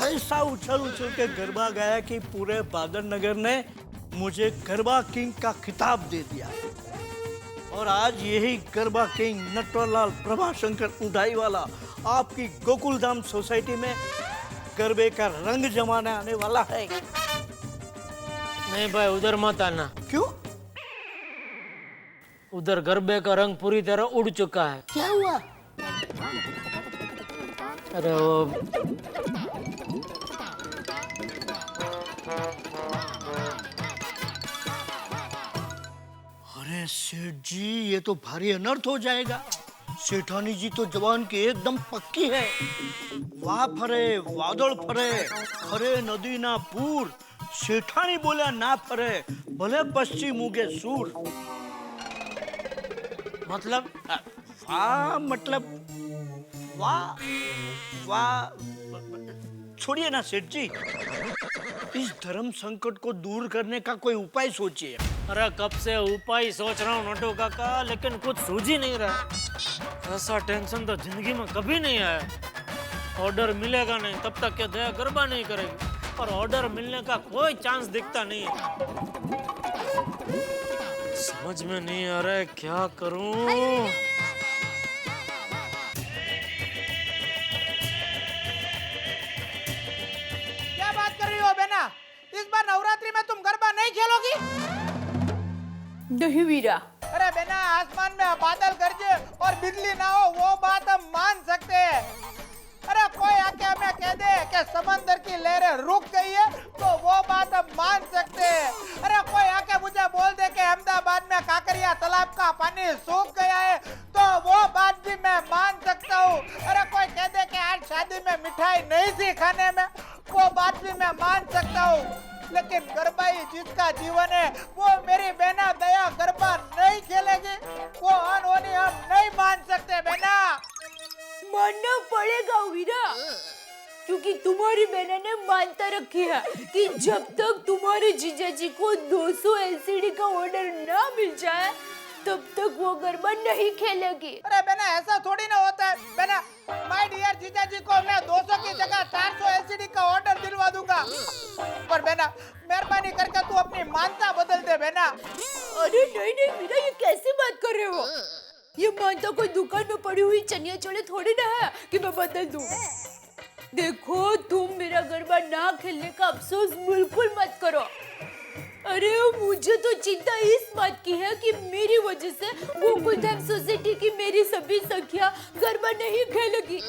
Speaker 11: ऐसा उछल उछल के गरबा गाया कि पूरे बादल नगर ने मुझे गरबा किंग का खिताब दे दिया। और आज यही गरबा किंग नटवरलाल प्रभाशंकर उडाई वाला आपकी गोकुलधाम सोसाइटी में गरबे का रंग जमाने आने वाला है।
Speaker 4: नहीं भाई, उधर मत आना।
Speaker 11: क्यों?
Speaker 4: उधर गरबे का रंग पूरी तरह उड़ चुका है।
Speaker 11: क्या हुआ?
Speaker 4: अरे वो
Speaker 11: अरे सेठ जी, ये तो भारी अनर्थ हो जाएगा। सेठानी जी तो जवान की एकदम पक्की है। वाह फरे वादळ फरे, खरे नदी ना पूर, सेठानी बोला ना फरे, भले पश्चिम उगे सूर।
Speaker 4: मतलब?
Speaker 11: वाह मतलब वाह वाह छोड़िए ना सेठ जी, इस धर्म संकट को दूर करने का कोई उपाय सोचिए।
Speaker 4: अरे कब से उपाय सोच रहा हूँ नटू काका, लेकिन कुछ सूझ ही नहीं रहा। ऐसा टेंशन तो जिंदगी में कभी नहीं आया। ऑर्डर मिलेगा नहीं तब तक क्या दया गरबा नहीं करेगी, और ऑर्डर मिलने का कोई चांस दिखता नहीं है। समझ में नहीं आ रहा है क्या करूं।
Speaker 20: क्या बात कर रही हो बेना? इस बार नवरात्रि में तुम गरबा नहीं खेलोगी?
Speaker 3: नहीं वीरा।
Speaker 20: अरे बेना, आसमान में बादल गरजे और बिजली ना हो वो बात हम मान सकते हैं। अरे कोई आके हमें कह दे कि समंदर की लहरें रुक गई है तो वो बात हम मान सकते हैं। अरे कोई आके मुझे बोल दे कि अहमदाबाद में काकरिया तालाब का पानी सूख गया है तो वो बात भी मैं मान सकता हूँ। अरे कोई कह दे कि आज शादी में मिठाई नहीं थी खाने में, वो बात भी मैं मान सकता हूँ। लेकिन गरबा ही जिसका जीवन है वो मेरी बहना दया गरबा नहीं खेलेगी, वो अनहोनी हम नहीं मान सकते बेना।
Speaker 3: मानना पड़ेगा वीरा, क्योंकि तुम्हारी बहना ने मानता रखी है कि जब तक तुम्हारे जीजा जी को 200 एलसीडी का ऑर्डर ना मिल जाए तब तक वो गरबा नहीं खेलेगी।
Speaker 20: अरे बेना, ऐसा थोड़ी ना होता है बेना। माय डियर जीजा जी को मैं 200 की जगह 400 एलसीडी का ऑर्डर दिलवा दूंगा। पर बेना, मेहरबानी करके तू अपनी मानता बदल दे बेना।
Speaker 3: अरे नहीं नहीं वीरा, ये कैसी बात कर रहे हो? ये मानता कोई दुकान में पड़ी हुई चनिया चोले थोड़ी ना है कि मैं बदल दूं। देखो, तुम मेरा गरबा ना खेलने का अफसोस बिल्कुल मत करो। अरे मुझे तो चिंता इस बात की है कि मेरी वजह से गोकुलधाम सोसाइटी की मेरी सभी सखियां गरबा नहीं खेलेगी।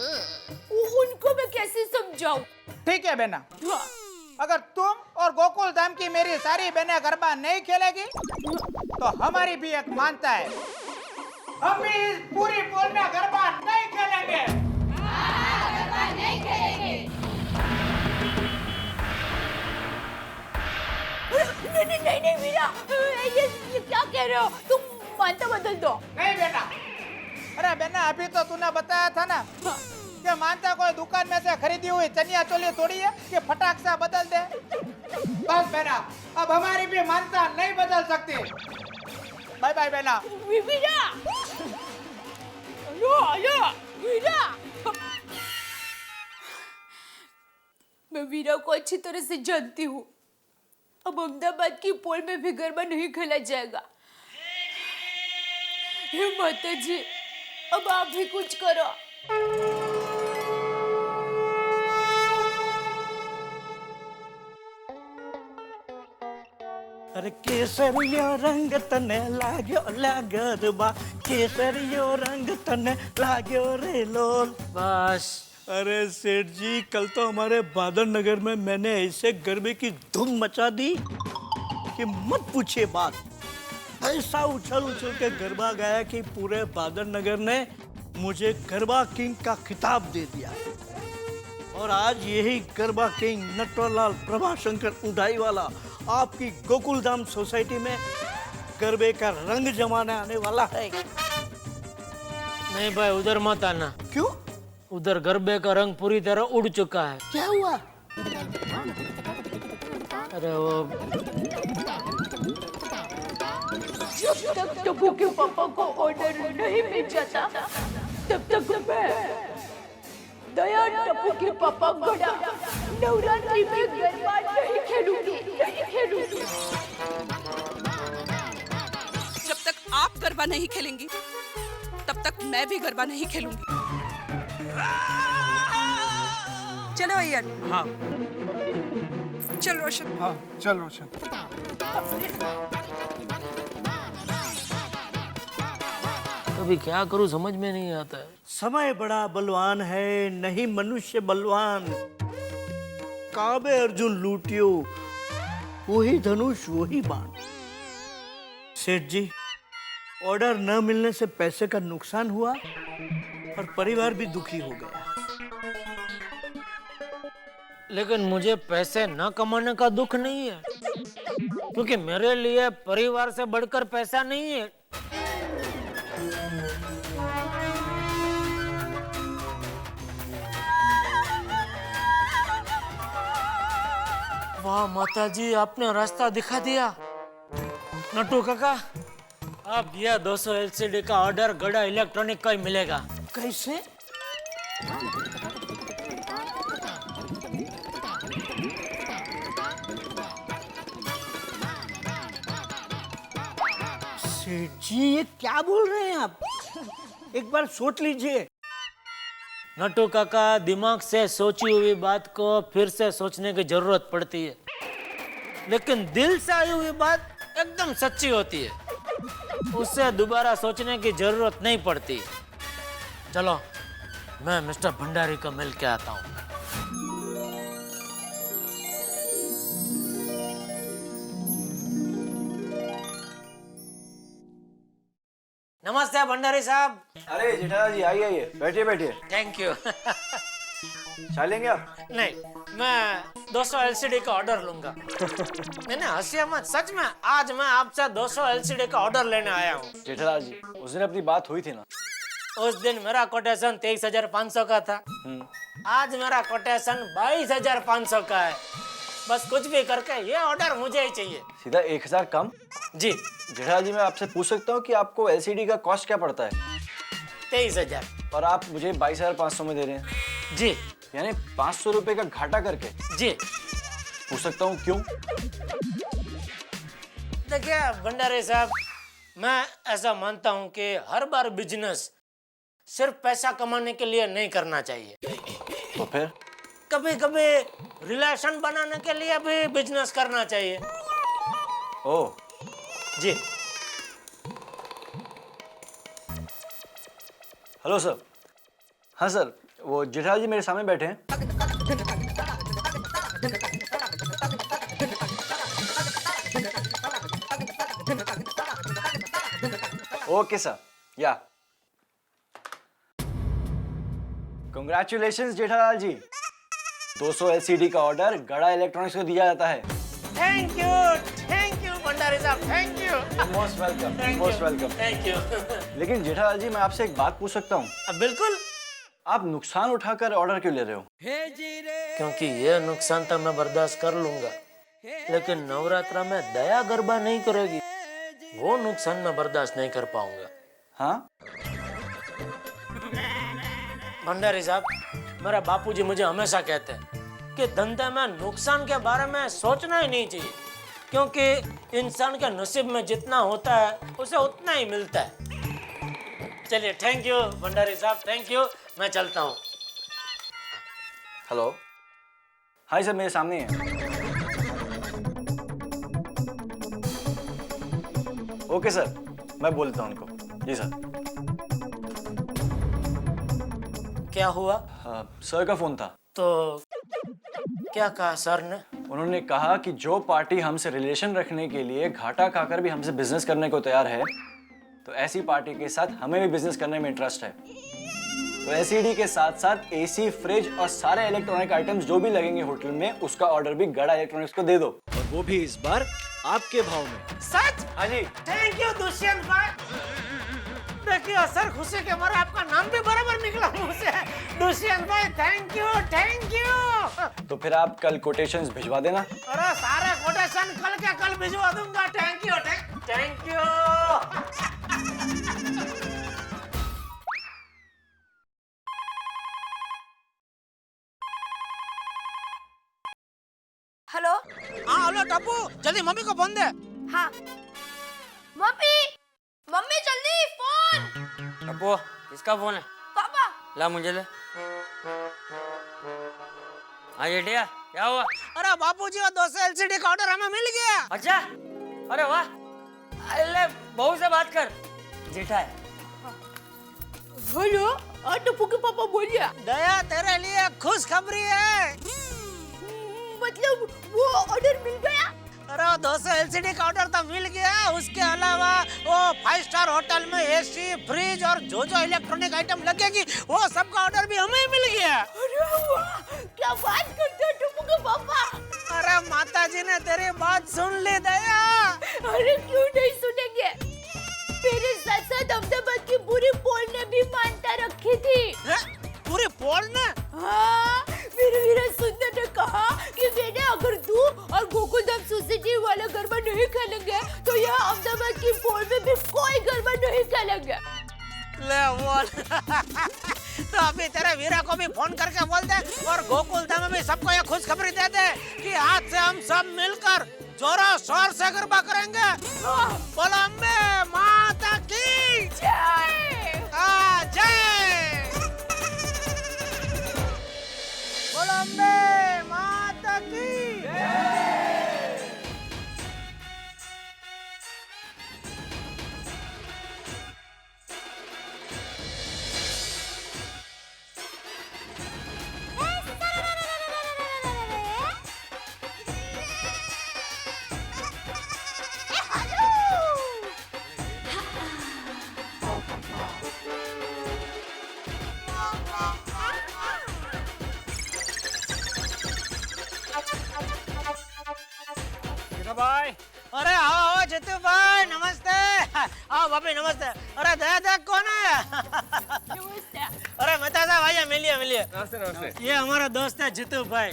Speaker 3: उनको मैं कैसे समझाऊं?
Speaker 20: ठीक है बेना, अगर तुम और गोकुलधाम की मेरी सारी बहनें गरबा नहीं खेलेगी तो हमारी भी एक मानता है, हम भी इस पूरी पोल में गरबा नहीं खेलेंगे।
Speaker 3: गरबा नहीं खेलेंगे। नहीं नहीं वीरा, ये क्या कह रहे हो? तुम मानता बदल दो।
Speaker 20: नहीं बेटा। अरे बेना, अभी तो तूने बताया था ना कि मानता कोई दुकान में से खरीदी हुई चनिया चोली थोड़ी है कि फटाक से बदल दे। बस बेना, अब हमारी भी मानता नहीं बदल सकती। बाय बाय बेना।
Speaker 3: वीरा, लो वीरा। मैं वीरा को अच्छी तरह से जानती हूँ। अब अहमदाबाद की पोल में भी गरबा नहीं खेला जाएगा। हे माता जी, अब आप भी कुछ करो।
Speaker 11: अरे केसरियो रंग तने लाग्यो गरबा, केसरियो रंग तने लाग्यो रे लोल।
Speaker 4: बस।
Speaker 11: अरे सेठ जी, कल तो हमारे बादल नगर में मैंने ऐसे गरबे की धूम मचा दी कि मत पूछिए बात। ऐसा उछल उछल के गरबा गाया कि पूरे बादल नगर ने मुझे गरबा किंग का खिताब दे दिया। और आज यही गरबा किंग नटवरलाल प्रभाशंकर उडाई वाला आपकी गोकुलधाम सोसाइटी में गरबे का रंग जमाने आने वाला है।
Speaker 4: नहीं भाई, उधर मत आना।
Speaker 11: क्यों?
Speaker 4: उधर गरबे का रंग पूरी तरह उड़ चुका है।
Speaker 11: क्या हुआ?
Speaker 4: अरे वो
Speaker 3: जब तक टप्पू के पापा को ऑर्डर नहीं मिल जाता तब तक मैं दया टप्पू के पापा गड़ा नवरात्रि में गरबा नहीं खेलूंगी।
Speaker 17: जब तक आप गरबा नहीं खेलेंगी तब तक मैं भी गरबा नहीं खेलूंगी। चलो भैया।
Speaker 11: हाँ
Speaker 17: चल रोशन।
Speaker 9: हाँ चल रोशन।
Speaker 4: अभी क्या करूं समझ में नहीं आता है।
Speaker 11: समय बड़ा बलवान है, नहीं मनुष्य बलवान। काबे अर्जुन लूटियो, वही धनुष वही बाण। सेठ जी, ऑर्डर न मिलने से पैसे का नुकसान हुआ और परिवार भी दुखी हो गया।
Speaker 4: लेकिन मुझे पैसे न कमाने का दुख नहीं है, क्योंकि मेरे लिए परिवार से बढ़कर पैसा नहीं है। वाह माताजी, आपने रास्ता दिखा दिया। नटू काका, अब यह 200 एलसीडी का ऑर्डर गड़ा इलेक्ट्रॉनिक का ही मिलेगा।
Speaker 11: कैसे? सेठ जी, ये क्या बोल रहे हैं आप? एक बार सोच लीजिए।
Speaker 4: नटू काका, दिमाग से सोची हुई बात को फिर से सोचने की जरूरत पड़ती है, लेकिन दिल से आई हुई बात एकदम सच्ची होती है, उससे दोबारा सोचने की जरूरत नहीं पड़ती। चलो, मैं मिस्टर भंडारी को मिल के आता हूँ। नमस्ते भंडारी साहब।
Speaker 12: अरे जेठालाल जी, आइए आइए, बैठिए बैठिए।
Speaker 4: Thank you.
Speaker 12: चाय लेंगे आप?
Speaker 4: नहीं, मैं 200 एलसीडी का ऑर्डर लूंगा। नहीं हंसिए मत, सच में आज मैं आपसे 200 एलसीडी का ऑर्डर लेने आया हूँ।
Speaker 12: जेठालाल जी, उस दिन अपनी बात हुई थी ना?
Speaker 4: उस दिन मेरा कोटेशन 23,500 का था। आज मेरा कोटेशन 22,500 का है। बस कुछ भी करके ये ऑर्डर मुझे ही चाहिए।
Speaker 12: सीधा 1,000 कम?
Speaker 4: जी।
Speaker 12: जेठालाल जी, मैं आपसे पूछ सकता हूँ कि आपको एलसीडी का कॉस्ट क्या पड़ता है?
Speaker 4: 23,000।
Speaker 12: और आप मुझे 22,500 में दे रहे हैं?
Speaker 4: जी।
Speaker 12: यानी 500 रुपए का घाटा करके?
Speaker 4: जी।
Speaker 12: पूछ सकता हूँ क्यों?
Speaker 4: देखिए भंडारी साहब, मैं ऐसा मानता हूँ कि हर बार बिजनेस सिर्फ पैसा कमाने के लिए नहीं करना चाहिए।
Speaker 12: तो फिर?
Speaker 4: कभी कभी रिलेशन बनाने के लिए भी बिजनेस करना चाहिए।
Speaker 12: ओह
Speaker 4: जी।
Speaker 12: Hello sir. हाँ सर, वो जेठालाल जी मेरे सामने बैठे हैं। Okay sir, yeah congratulations Jethalal ji, 200 LCD का ऑर्डर गड़ा इलेक्ट्रॉनिक्स को दिया जाता है।
Speaker 4: थैंक यू भंडारी साहब, thank you.
Speaker 12: Most welcome, most welcome.
Speaker 4: Thank you.
Speaker 12: लेकिन जेठालाल जी, मैं आपसे एक बात पूछ सकता हूँ?
Speaker 4: बिल्कुल।
Speaker 12: आप नुकसान उठाकर ऑर्डर क्यों ले रहे हो?
Speaker 4: क्योंकि ये नुकसान तो मैं बर्दाश्त कर लूंगा, लेकिन नवरात्रा में दया गरबा नहीं करेगी, वो नुकसान मैं बर्दाश्त नहीं कर पाऊंगा।
Speaker 12: हाँ?
Speaker 4: भंडारी साहब, मेरा बापूजी मुझे हमेशा कहते हैं कि धंधे में नुकसान के बारे में सोचना ही नहीं चाहिए, क्योंकि इंसान के नसीब में जितना होता है उसे उतना ही मिलता है। चलिए, थैंक यू भंडारी साहब, थैंक यू। मैं चलता हूँ।
Speaker 12: हेलो। हाय सर, मेरे सामने है। ओके सर, मैं बोलता हूँ उनको। जी सर।
Speaker 4: क्या हुआ?
Speaker 12: सर का फोन था।
Speaker 4: तो क्या कहा सर ने?
Speaker 12: उन्होंने कहा कि जो पार्टी हमसे रिलेशन रखने के लिए घाटा खाकर भी हमसे बिजनेस करने को तैयार है, तो ऐसी पार्टी के साथ हमें भी बिजनेस करने में इंटरेस्ट है। तो एलसीडी के साथ साथ एसी, फ्रिज और सारे इलेक्ट्रॉनिक आइटम्स जो भी लगेंगे होटल में, उसका ऑर्डर भी गड़ा इलेक्ट्रॉनिक्स को दे दो, और वो भी इस बार आपके भाव में।
Speaker 4: सच?
Speaker 12: हाँ जी।
Speaker 4: थैंक यू दुष्यंत भाई। देखिए सर, खुशी के मारे आपका नाम भी बराबर निकला मुंह से। दुष्यंत भाई, थैंक यू, थैंक यू।
Speaker 12: तो फिर आप कल कोटेशंस भिजवा देना।
Speaker 4: अरे सारे कोटेशन कल के कल भिजवा दूंगा। Thank you, thank you.
Speaker 5: Hello.
Speaker 4: हाँ हेलो टप्पू, जल्दी मम्मी को फोन दे।
Speaker 5: हाँ। मम्मी, मम्मी जल्दी फोन।
Speaker 16: टप्पू, किसका फोन है?
Speaker 5: पापा।
Speaker 16: ला मुझे ले। हाँ जेठिया, क्या हुआ?
Speaker 4: अरे बापूजी, वो 200 एलसीडी का ऑर्डर हमें मिल गया।
Speaker 16: अच्छा, अरे वाह। अरे बहू से बात कर। जेठा है।
Speaker 3: हेलो, टप्पू के पापा बोलिए।
Speaker 4: दया, तेरे लिए खुशखबरी है।
Speaker 3: मतलब वो ऑर्डर मिल गया?
Speaker 4: अरे 200 एलसीडी का ऑर्डर तो मिल गया, उसके अलावा वो 5 स्टार होटल में एसी, फ्रिज और जो जो इलेक्ट्रॉनिक आइटम लगेगी वो सब का ऑर्डर भी हमें मिल गया।
Speaker 3: अरे वाह, क्या बात करते हो टप्पू के पापा।
Speaker 4: अरे माताजी ने तेरी बात सुन ली दया।
Speaker 3: अरे क्यों नहीं सुनेंगे, मेरे साथ साथ अहमदाबाद की पूरी पोल ने भी मान्यता रखी थी।
Speaker 4: पूरी पोल ने?
Speaker 3: हाँ, मेरे वीरा सुंदर ने कहा कि बेटे अगर तू और
Speaker 4: ले बोल। तो अभी तेरे वीरा को भी फोन करके बोल दे और गोकुल धाम में भी सबको ये खुशखबरी दे दे कि आज से हम सब मिलकर जोरों शोर से गरबा करेंगे। बोलो अम्बे माता की जय। जय बोलो अम्बे माता की जय। भाई अरे आओ जितू भाई नमस्ते। आओ भाभी नमस्ते। अरे दया कौन है? नमस्ते। अरे मेहता साहब आइए मिलिए मिलिए।
Speaker 15: नमस्ते नमस्ते।
Speaker 4: ये हमारा दोस्त है जितू भाई।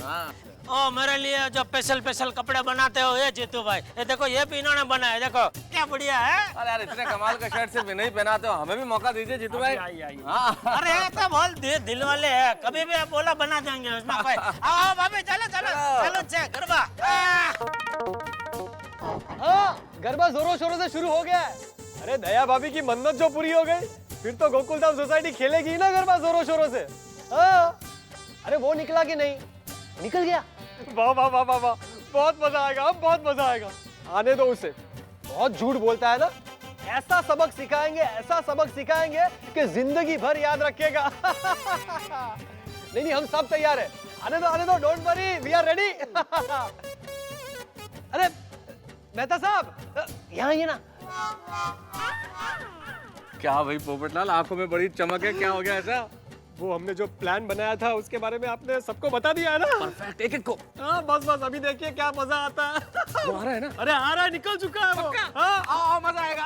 Speaker 4: ओ मेरे लिए जो स्पेशल कपड़े बनाते हो ये जितू भाई। ये देखो ये भी इन्होंने बनाया देखो क्या बढ़िया है।
Speaker 15: अरे यार इतने कमाल का शर्ट सिर्फ इन्हें ही पहनाते हो, हमें भी मौका दीजिए जितू भाई।
Speaker 4: अरे ये तो बहुत दिल वाले है, कभी भी आप बोला बना देंगे उसमें कोई। आओ भाभी चलो चलो चलो गरबा।
Speaker 15: हाँ गरबा जोरों शोरों से शुरू हो गया है। अरे दया भाभी की मन्नत जो पूरी हो गई फिर तो गोकुलधाम सोसाइटी खेलेगी ना गरबा जोरों शोरों से। हाँ अरे वो निकला कि नहीं? निकल गया। वाह वाह वाह वाह वाह, बहुत मजा आएगा, बहुत मजा आएगा। आने दो उसे, बहुत झूठ बोलता है ना। ऐसा सबक सिखाएंगे कि जिंदगी भर याद रखेगा। नहीं हम सब तैयार है। आने दो don't worry, we are ready. अरे मेहता साहब यहाँ आइए ना। क्या भाई पोपटलाल आंखों में बड़ी चमक है, क्या हो गया ऐसा? वो हमने जो प्लान बनाया था उसके बारे में आपने सबको बता दिया है ना? परफेक्ट, एक को। हाँ बस अभी देखिए क्या मजा आता है। वो आ रहा है ना? अरे आ रहा है, निकल चुका है वो। हाँ मजा आएगा।